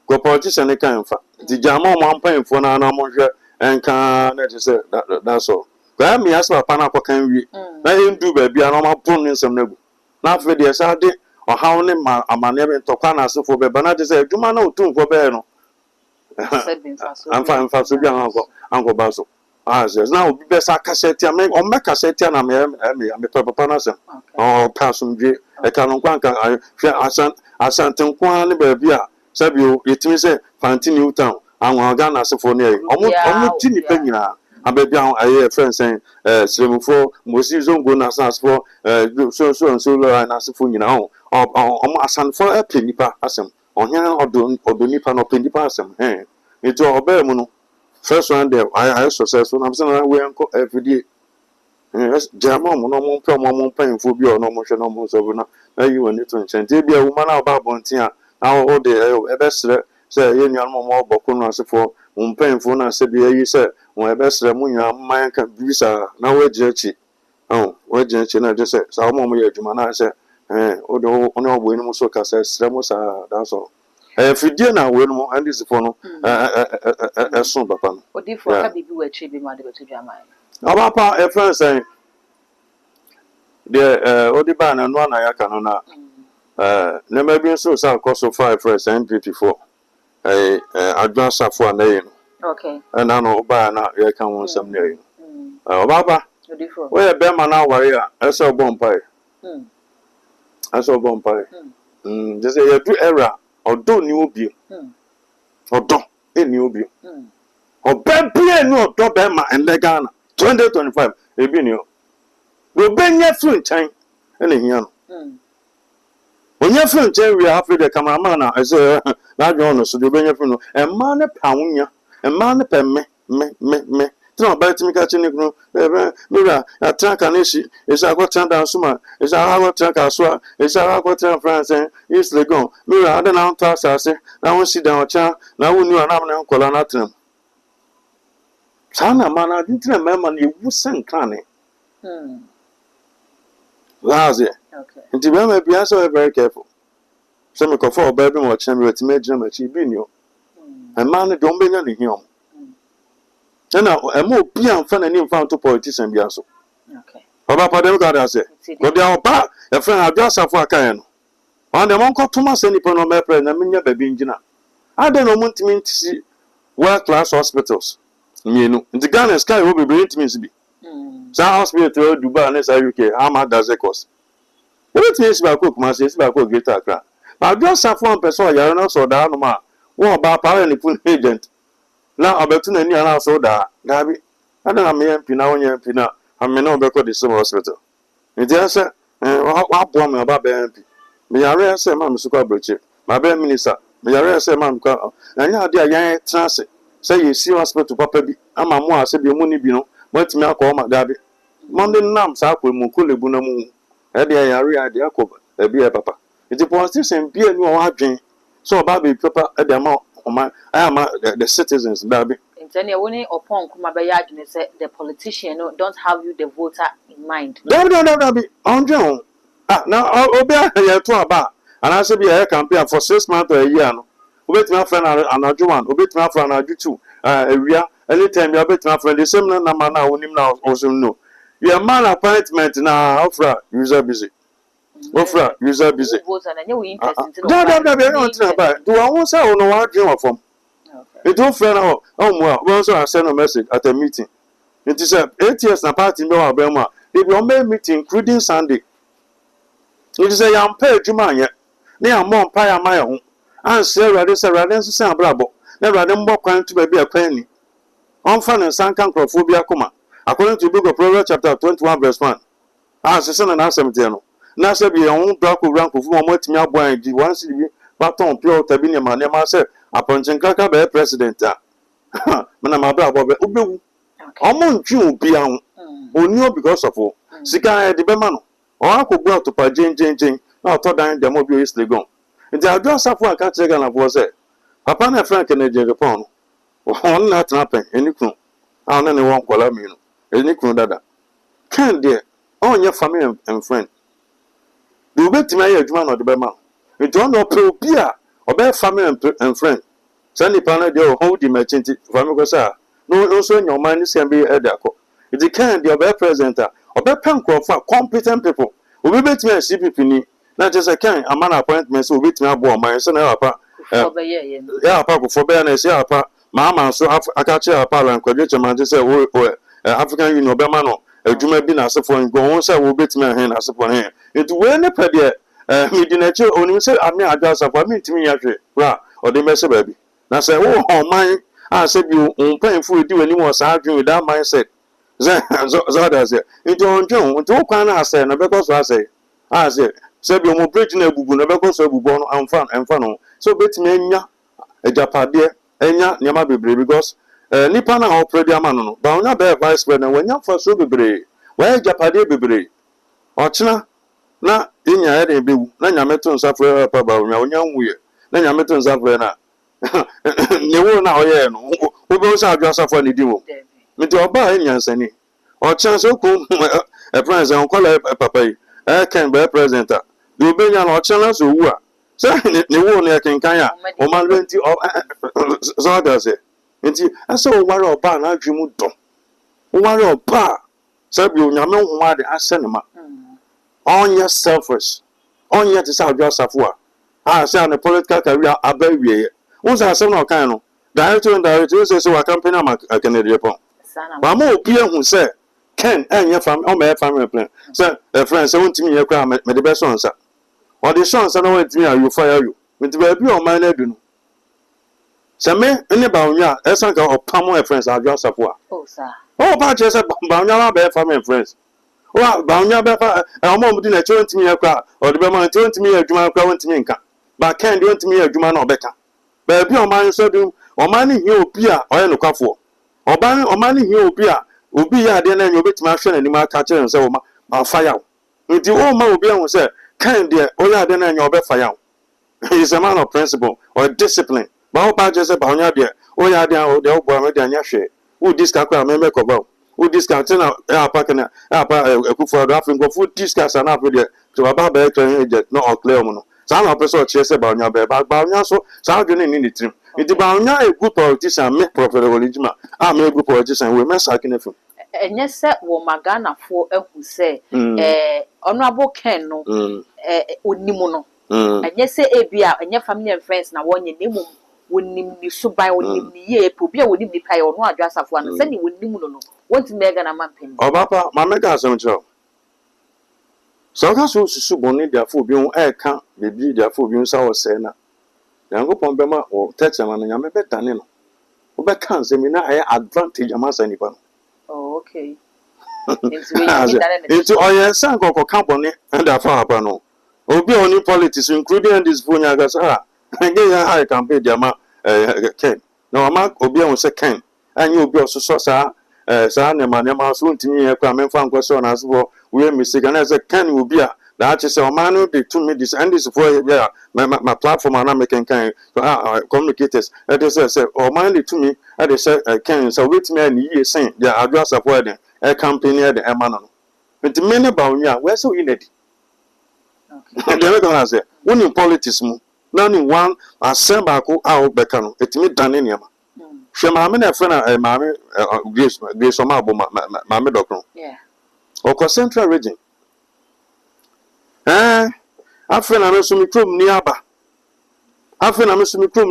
Go politician, they can't. The Jamo one paying for an amonja and can say that's all. Grab me as a panapa can we? Let him do baby, and I'm pulling some nebu. Not for the Saturday or how a man never talk on us for Banana say, do man know too for Beno. I'm fine for Uncle Basil. As now, best I cassette, I make or make cassette, and I'm a papa panasa. Oh, Passum J. A canon quanka, I fear Asanton Quan, baby. Sabio, it means a Fantini town. I'm Ghana for near. Almost tinny penny. I bet down I hear friends saying, 74, Mosizo go Nassas for so and so, and as for you know, or my son for a penny pa assem. On here or do Nipan or penny passem. Eh, it's all Bermuno. First one there, I successful. I'm saying I will every day. Yes, Jamon, no more pain for you, no motion, no more over now. You and it and be a woman about Bontia. Now all the best say, young more Bokunas for painful, and said, you said, when best Ramunia, my can visa, now we're jerky. Oh, we're jerky, and I just said, so I'm on my Jumana said, although no winning so says, Ramosa, that's all. If you did not win more, and this is for no, as soon, Papa. What if for happy you were chipping my to Jamai? Our papa, a friend saying, the Odiban and one I can never been so cost of 5 for MP4. Advance for a name. Okay. And I know by now you can want some name. Papa, where Bema now warrior, I saw Bompire. I saw Bompire. Just a do error. Or don't you be or don't in you be or baby no to Bema and Legana 2025 a binio will bring your friend time and here when your friend we are after the cameraman I say that you know so they bring your friend and man a pound and man a me no bet me catching it mira a track and issue is I got down summer is I got track as well is I got France and is the go mira I don't know to say now we sit down child now we knew an amount colonatrum Sana man I didn't remember you would send cranny that's it okay and to remember be also very careful some go for baby or chamber to make them achieve you and man don't be any him. Now, a more pian fan and found to politician Biaso. Okay. Papa, them got us. But they are back, a friend I just have for a can. On the monk of Thomas any pono me friend, and Minya Babingina. I don't know what to see world class hospitals. You know, the Ghana sky will be brilliant means to be. Some hospital to Dubai and UK, how much does it cost? What means by cook must say about greater crowd. But just have one person, you know, so down, ma. What about power and full agent? Now, I bet to any other so that, Gabby. I don't have me MP now, MP now. I may not be called the same hospital. It is a what woman about MP. Me, I rare say, Mamma Suka Bridge, my bed minister. Me, I rare say, Mamma, and now, dear young transit. Say you see hospital, Papa. I'm a more, I said, your money, you know, but me, I call my Gabby. Monday nams up with Mukuli Bunamu. Eddie, I read the Jacob, a beer papa. It's a politician, beer, no hard drink. So, Baby, Papa, at the amount. I am the citizens, baby. In any upon Kumabaya, say the politician don't have you the voter in mind. No, on John. Now, I'll be here to about, and I should be a campaign for 6 months or a year. Wait, my friend, and I do one, wait, my friend, I do two. Area, anytime you're better, my friend, the same number now, when him now also know. Your man appointment now, offer user busy. Offer user busy. Do I want to say, no, I dream of them. It don't friend out. Oh, well, I send a message at a meeting. It is 8 years na party no Alabama. They will make meeting including Sunday. It is a young pair Juma yet. They are more pie my own. And say rather say rather say bravo. Never them more kind to be a penny. On fun and sankan crophobia coma. According to book of Proverbs chapter 21 verse 1. As a son and answer me. Now say be your own black rank of one more to me boy and once you baton pure water bi ne ma say appointing kaka be president a mana ma bra bo be obewu omo ntwi obi an oni because of sika e de be ma no o akogbu atopa jenjenjen na otodan dem obi o slegon nti adu asafo aka chega na bo say papa na Frank na je Japan on na trapen enikun a na ne won kola mi no enikun dada kan de onye family and friend do betima ya adwuma no de be ma nti on no pro bia obe family and friend sani pana de o hold the merchant family ko sa no so nyoma ni sem be edako it can the obe presenter obe pen for competent people obe betima CPP ni na just can amana appointment so betima abo man so na papa ya papa for be na ya papa mama so akache papa lan kwadwe chama je say African Union be ma no adwuma bi na asefo ngo won say wo betima hen na asefo hen it we ne pede midinache onim say ame adwa asefo ame ntimi ya hwe ra ode me se ba bi na say wo man a say bi unpanfo edi wani mo sa adwen with that mindset so that say it on twen nti kwan na say na be ko so say say bi mo bridge na ebubu na be ko so ebubu no amfa no so betima anya ejapade enya nyama bebre because nipa na ho predi ama no ba onya be vice president wanya fa so bebre wa ejapade bebre ochina na inya ere bewu na nyameto nsafre pa ba onya nwuye na nyameto nsafre na ne wo na oye no wo be so adwa safo ni diwo nti oba enyansani ochina so ko president onkola papa yi kan be president a de obenya na ochina so wu a so ne wo na kenkan a o man renti so that say nti asa o ware oba na adwemu do o ware oba sabi onyame ho ade ase ne ma onye selfish onye te sa adwa safo a say na political career abawie won say asem na kan no director and director say so company am Kennedy Japan ba ma obi ehun say ken enye family o me family plan say friend say won timi ye kwa me de be so nsa o de so nsa na won timi ayu fire you nti ba bi o man na du no Same any baunya, Esanka or Pamo friends are just a poor. Oh, sir. Oh, but just a baunya bear family friends. Oh, baunya bear, a moment in a 20 me a crowd, or the Berman 20 me a Juma crowd to me. But can't do to me a Juma or better. But be on mine so do, or money you beer or no coffee. Or buying or money you beer, will be a dinner and you bit my friend and my catcher and so my fire. With the old man will be on say, can't dear, or ya dinner and your bed fire. He is a man of principle or discipline. Ba o ba je se ba onya de o ya de o de o bo amede anya hwe wo discount kwa me ko ba wo discount na ya pa kana ya pa ekufu do afin go fu discount na afi de to ba ba e je no o clear mo no sa na person che se ba onya ba onya so sa adwene ni trim nti ba onya e good politician me prophet oligima a me good politician we me saki na fim enye se wo magana fo ehu se honorable Ken no onimu no enye se ebia enye family and friends na wonye nemu wonim ni suban wonim ni ye po bia wonim ni pae ono adwa asafo an se ni wonim no wonti mega na mampeni obapa ma mega asem chiro so ka so susu bonni dia fo bi on e ka bebi dia fo bi on sa wo se na yankopon be ma o teche ma nyame be dane no wo be kan se mi na aye advantage amasa ni pa no oh okay into oye san ko ka bonni and afa apa no obi oni politics including this phone ya ga sa again high campaign diama Ken no ma obi an se Ken anyi obi ososo sa ne ma so ntimi ye kwa memfa nkwaso na aso we mistake na se Ken obi a da che se o ma no dey to me this and this for ya my platform na make kan communicators they say o ma dey to me they say Ken so wait me and ye sen dia adwa support den campaign e de e ma no ntimi ne ba onwa we so inedi okay dem go na say woni politics mu na ni one assemble ko a obeka no etimi dane niam hwe maame na efre na maame grace o ma abo maame dokro oko central region afre na me so mikrom ni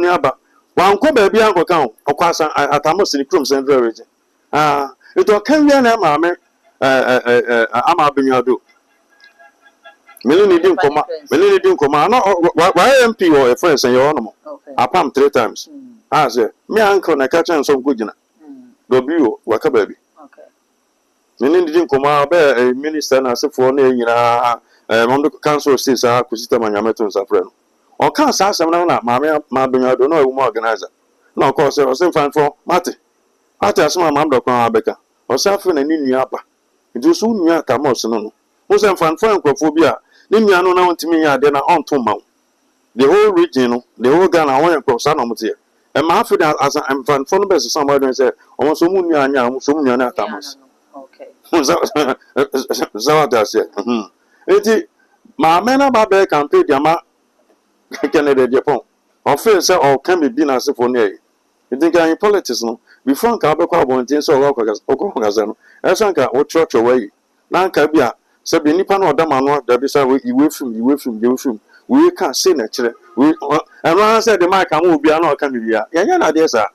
aba wan ko ba bia anko kan okwasa atamo si mikrom central region ito kan wi na maame ama abenyado Melini din koma no why MP or a friend say you no apam 3 times say me uncle na catch am some gugina w waka baby okay melini din koma be minister na se for na nyina mondo council states a kusita manyameto nsafre no or can't say some now, mamma, my don't know who organizer. No, of course, I was in fan for Marty. Ate asoma mam do kwan abeka o sa fe na ni nua apa nti so nua ka mo so no mo se mfanfo enkrofo bi a ni nua no na ontimi ya de na onto ma the whole region no the whole Ghana won enkrofo sa na mo te e ma afi da as mfanfo no be so some don say o so mu nua anya mo so mu nua na ka mo okay so what I say enti ma me na ba be campaign dia ma Kennedy Japan o fe say o kan be na se fo ne e enti kan politics no before nka be kwa bontin so okwa no eso nka wo church way na nka bia se bi nipa na odama no da bi sa iwe film we can say na kire we eno say the mic am obi na oka bia yanya na de sa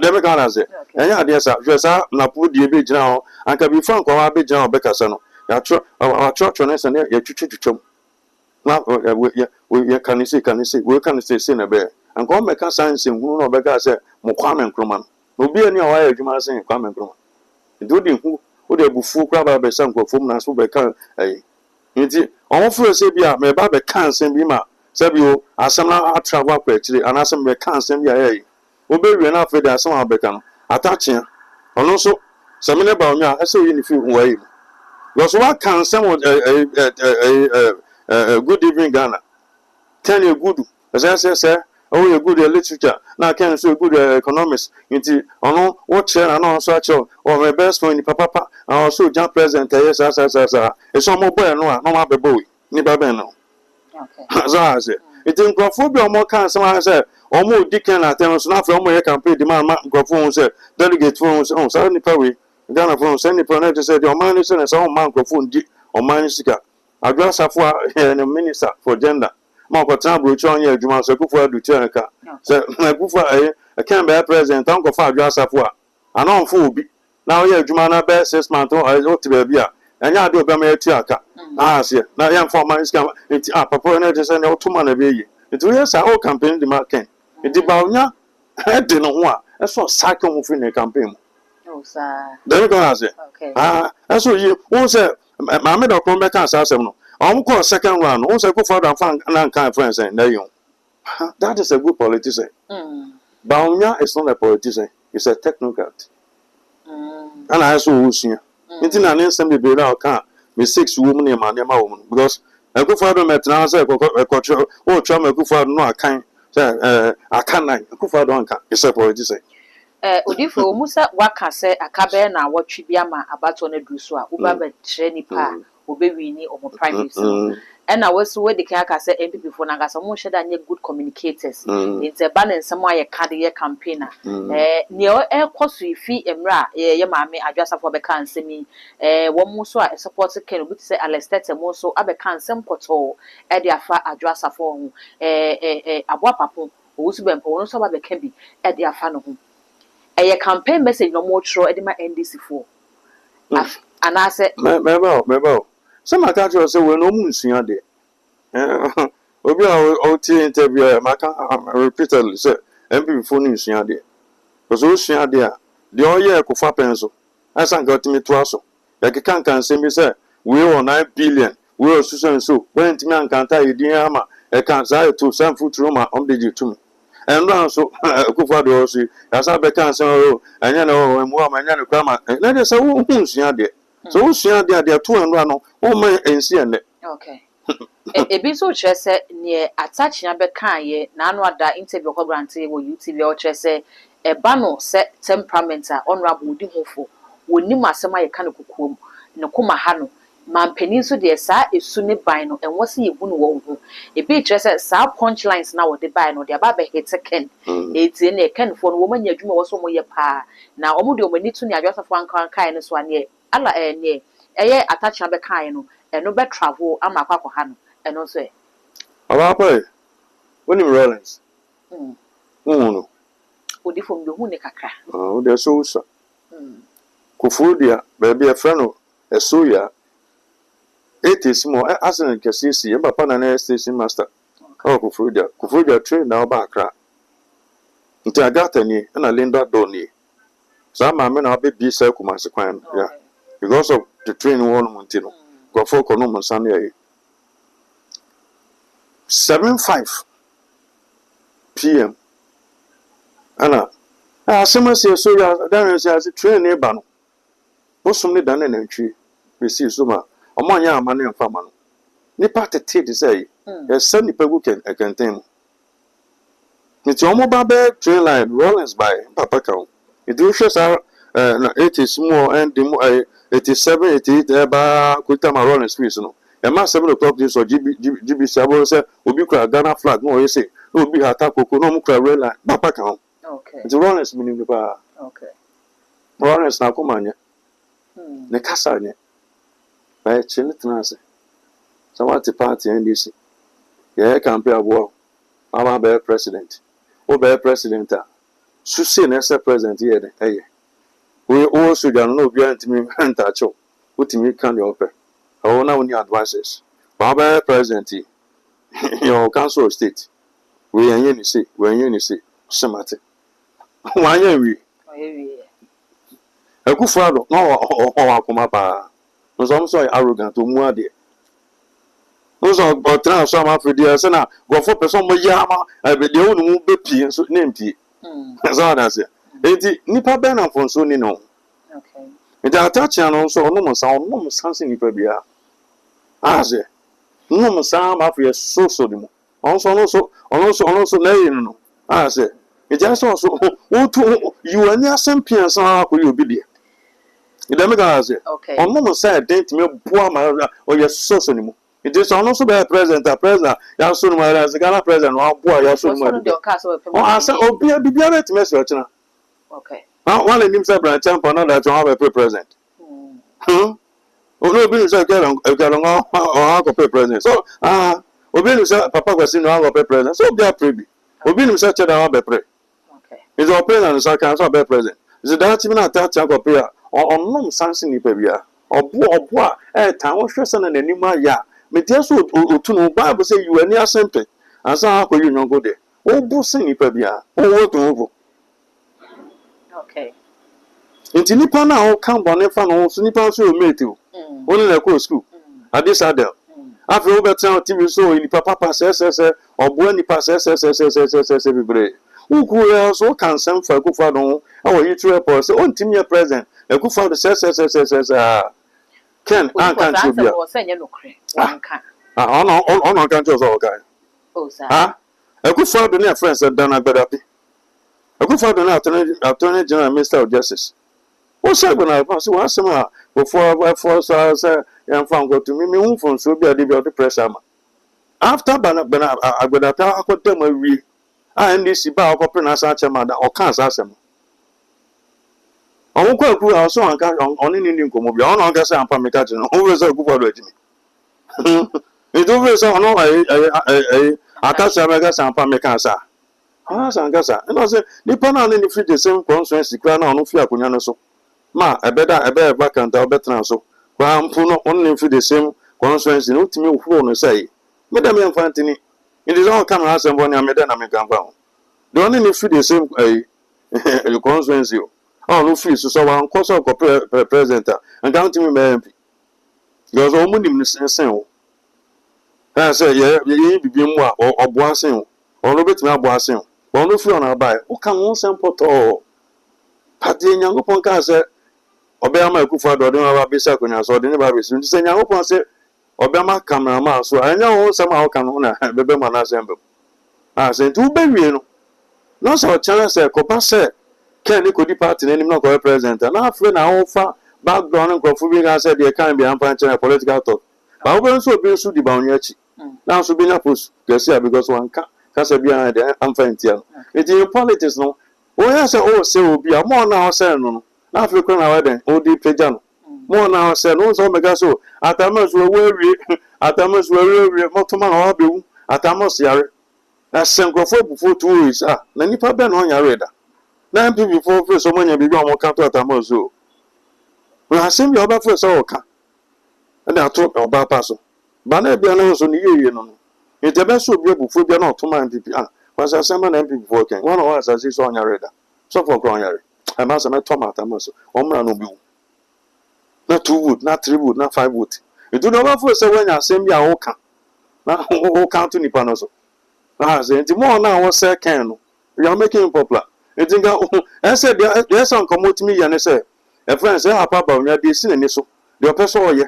de be ka na say yanya de sa hwe sa na po die be gina ho anka before nka wa be gina ho be ka sa no ya church no say ya twitwitwom na we can say na be anka o me ka science hu no be ka say mo Kwame Nkrumah obi ani awa ya adwuma sen Kwame Nkrumah ndodi hu o de bufu kra ba be san kwafom na so be kan ai nti on furo se bia me ba be kan sen bi ma se bi o asam na atravel akwa akire anasem be kan sen bia ai obe wi na afede asam abeka no atachia ono so se me ne ba onwa ese oyi ni fi hu ai yo so wa kan sen good evening Ghana can you good say oh you good literature na can so good economics nti ono wo che na no so acho o my best friend papa also jam president yes e so mo boy no a no ma bebo ni ba ben no okay so I say it in crofobia o mo kan some say o mo diken na tem so na fe o mo ye campaign di man crofo say delegate for so so ni pa we Ghana for so ni pa na say the man ni say na so man crofo ndi o man sika adwa safo a minister for gender ma ko tan bro chon ye adwuma so kufu adu tianka se na kufu e kan be president an ko fa adwa asafo a ana onfo obi na o ye adwuma na be 6 months o ti be bia enya ade obi ma etu aka se na ye mfa man ska enti papa na je se na otuma na be yi enti we sa o campaign di ma ken enti ba onya e de no ho a e so sack mo fi na campaign o sa dem ko ha se okay e so yi o se ma me do ko be kan sa asem no call second round. Also, go for the fan and kind friends and there you. That is a good politician. Baunya is not a politician; it's a technocrat. And I also see. It's in an instant be out can be 6 women and man woman because I go for them at now. Say, oh, chum, I go for no, I can't. I can't. I go for don't can. It's a politician. Odifo musa waka se akabe na watwi bia ma abato na dusu a uba be kire nipa obewini omo primacy na wasu we de kan aka se MPP fo na aka so mo hweda nye good communicators inte ba na nsem aye card ye campaigner ne ekoso ifi emra ye maame adwasafo be kan nsemi wo mu so a support ken obi say alestete mo so abe kan nsem poto e de afa adwasafo ho aboa papo owusu be mpo no so ba be ka bi e de afa no ho a campaign message no more throw edema NDC for and I said mebo some catch you say we no munsua de obi o ti interview maka repeatedly say MPP for no nsua de because o sua de a de o ye kofa penso asa nka otimi to aso ya ke kan say me say we owe 9 billion we owe so when timi ankanta yedin ama e kan say to some foot room on the to me and so kufa do so asa be kan say o anya na o mu ama anya na kwama na de say wo hunsua de so wo sua de de to enro no wo ma ensi ene okay ebi so kire say ne attachia be kan ye na anu ada interview ko grante wo YouTube o kire say e ba no say temperament a honorable di hofo woni masema ye kan kokuom ne koma ha no mampanin so de sa esu ne ban no enwo se yebu no wo ho ebi kire say sa punchlines na wo de ban no de aba be hit ken eti ne ken fo no wo manya adwuma wo so mo ye pa na omo de omani tu ne adwasafo ankan kan ne so ane ala ne eye attachment be kan no eno be travel ama akwa ha no eno so e aba pa woni Rollins no odi fo mbe hu ne kakra o de so so Kufudia baby a friend so ya it is more asan kesisi e papa na station master Kufudia train na ba akra nti agata ni na Linda Doni so ma me na be bi sa kumase kwan ya because of the train one montino go for kono monsan ya 75 PM. Ana asɛm asi so ya dan asi ase train ne ba no bosom ne dan na ntwi besi so ma ɔmo anya amane mfa ma no nipa tete de say yɛsɛ nipa gu kɛntɛn mu nti ɔmo ba bɛ train line Rollins by papa ka ho nti wohwɛ saa na 80s mu and mu 87 88 ba kuta ma Rollins fees no ɛma 7 o'clock this or GBC abo sɛ obi kura Ghana flag no ɔyɛ sɛ na obi hata koko na ɔmo kura red line papa ka ho. Okay. The Rollins meaning the Okay. Rollins na kumanya. Ne kasa nye. Ba chine tnase. So what the party NDC. Yeah, campaign abo. Aba be president. O be president a. Susi na se president here de. Eh. We also don't know bi antimi antacho. Utimi kan the ope. O na woni advices. Ba be president. Your council of state. We enye ni say. Semate. Wanya wi. Akufado no akoma pa. No so arrogant o mu ade. No so botra so am afidi se na go for person mo yama de wonu mu be pie so na mpie. So that say. Enti nipa be na fonso ni no. Okay. Enti atachia no so no mo sanse nipa bia. Aze. No mo san ma afie so di mo. Onso na yin no. Aze. It just also you and your champions are obedient. It doesn't say, okay. On no side, date me poor or your source anymore. It is also be a president, Yasun, as a Ghana president, or boy, Yasun. I said, oh, be a message. Okay. One of himself, a champ, another to have a president. Oh, no, business I get on or president. So, obedience, Papa was in our president, so be a privy. Obedience, such a pre. Is our president and council be president. Is that even a touch of prayer or no something in Pavia or boa town person and anima ya. Metiasu to no Bible say you are near simple and so you no go there. Oh, bossing in Pavia, oh, what to move. Okay. Into Nipa now come on if I know Nipa so mate you. Only a cool school. At this Adel. After over town TV so in Papa says or Bueni passes every day. Who could also can send for a good father? Our YouTube post on Timmy present. A good father says, Ken, I can't be on countries all guy. Oh, sir. A good father near friends that done a better. A good father now, Attorney General, Minister of Justice. What's up when I pass once a month before I force us and found go to me, from so be a deal of the press. After Banabana, I would have told them a real. NDC ba ọkọpẹ na asa chairman da ọka asa asem ọmọ kwa ku aso anka oni ni nkomo bia ona anka sa ampa meka je no o we so ku fọdọ ejimi edo we so ono atasa meka sa ampa meka asa sa anka sa no se nipa na ni free the same constituency kwa na ono fi akonya no so ma ebe vacant obetra so kwa mpu no ono free the same constituency no timi ohuro no say me da me mfantini. It is all come as and one American American bound. The only free the same constituency. Oh, no free, so one course of president and down to me, MP. There's all money in the same. I say, yeah, you be more or boissing or no bit more boissing. Or no free on our buy. Who can one sample to Patty and Young Ponca said, Obama Kufa, or don't have a bisac when I saw the neighbor. Say, Young Pon said, Obama cameraman, so I know somehow can own a baby man assemble. I said, two baby, no, so chance a copa said, can you could depart in any no president, and after now offer background and confusion. I said, there can't be unpunctured political talk. But I also been so debonachi. Now, so being a push, because one can't be behind the unfaintian. It's in politics, no. Oh, yes, oh, say will be a more now, say no. Now, if you can have it, oh, deep pajano. More now said, no, so megaso. Atamas were weary, Atamas were weary, Motoman or Abu, Atamos Yare. That's Sankofor before 2 weeks. Nanipa Ben on Yareda. 9 people before first, so many people more come to Atamoso. When I send you about first, all come. And I talk about Paso. But I be announced on the year, you know. It's the best of you before you're not 2 man people. Was I send an MP before came? One of us as is on Yareda. So for Croyari. I must have met Tomatamoso. Omra no blue. Not 2 wood, not 3 wood, not 5 wood. You do not offer so when I send me a oka. Now, who count to Nipanoso. say nti more na wo say kan no you are making it popular nti nga I said there's some comot me ya ne say a friend say apa ba onya de si ne so de opeso oye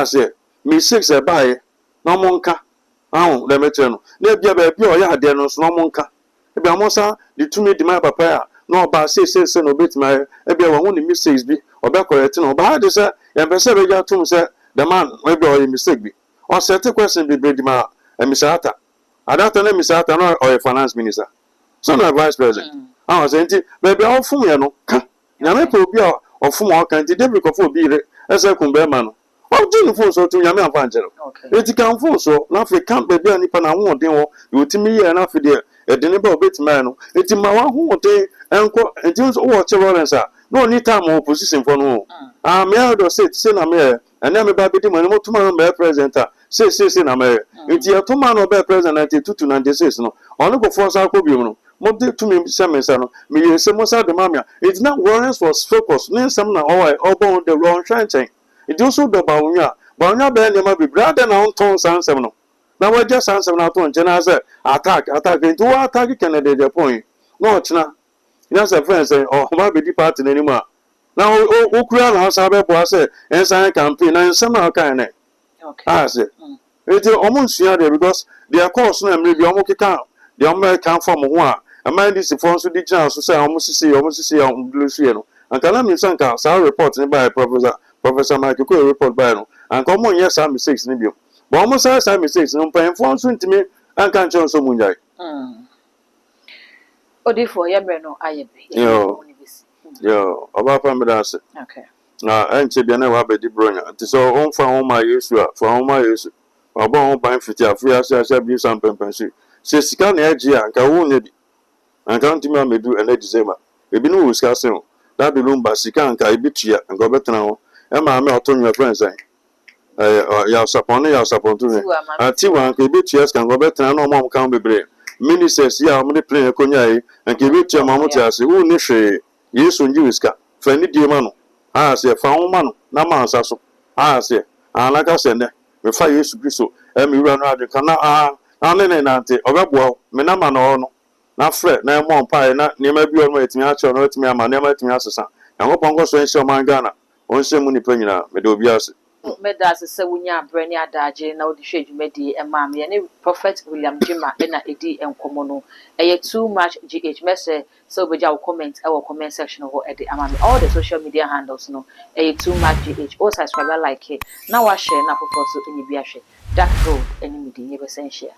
say me 6 e bae na mo nka ahụ na emeche no na ebia ba ebia oya ade no so na mo nka ebia mo sa de tumi di my papa ya na oba se no betima ebia wo hu ni mistakes bi oba correct no oba de say ya pese be ja tum say the man ebia oya mistake bi o set question bi be di ma emisata adata na emisata no oya finance minister so na vice president ahụ say nti be bia ofum ye no ka na me pe obi a ofum o kan nti David Kofo obi re ese kun be ma no o ji ni fun so tu nyame afa njero eti kan fun so na fe kan be bia nipa na ho den wo yotimi ye na fe de edene ba obetima no eti ma wa ho den enko eti so wo che Lawrence a no ni time opposition for no me do say na me ene me ba be di mo no tuma no be president a say na me eti e tuma no be president 9296 no ono go force akobi no mo de tumi semesa no me ye se mo sa de mamia eti na Lawrence was focused ne sam na obon the wrong chanting it also the bawnya be ne ma be brother na on ton sansem no na wa just sansem na ton chena say attack into attack Kennedy the point no chena ina say friends say oh ma be di party na ni ma na o kura na sa be bo say ensan campaign na ensem na kan ne say it omo nsia there because their course na me bi omo keka the omo kan form ho a am this for so di chance so say omo sisi blue suye no ankala mi sanka sa report ni by Professor Michael Ko report by no and come on yes am 6 ni bio but almost am 6 no pan for so ntimi anka nche so munjai odifo ye bre no ayebe yo oba pamdase okay na enche bia na wa be di bronya nti so on fa on ma Yesu a fa on ma Yesu oba on pan fiti afu ya sia bi sam pempensi se sika na eji anka wo nya bi anka ntimi amedu ene December ebi no wo sika se that be lumba sika anka ebitua anka obetena ho e ma me oto nwe friends ya sapon tu ne ati wan ka ebitua sika anka obetena na omam kan bebre ministers ya omde plan ekonya yi anka ebitua ma muti ase wo ni hwe Yesu nji wiska fa ni die ma no se fa ho ma no na ma ansa so se anaka se ne me fa Yesu Kristo e me wura no ade kana ne nante obebo me na ma no no na fre na mo mpa na niema bi ono etimi a che no etimi ama niema etimi asesa na ho pongo so ense o man Ghana on se mu ni pa nyina me de obi ase me da se wunya brani adaje na odi hwedwumadi e ma me ne Prophet William Jima na edi enkomo no eye too much gh message so beja comment e wo comment section ho e de ama me all the social media handles no eye too much gh o subscribe like it na wa share na fofo so enyi bi ahwe dark road eni medi ye be sen share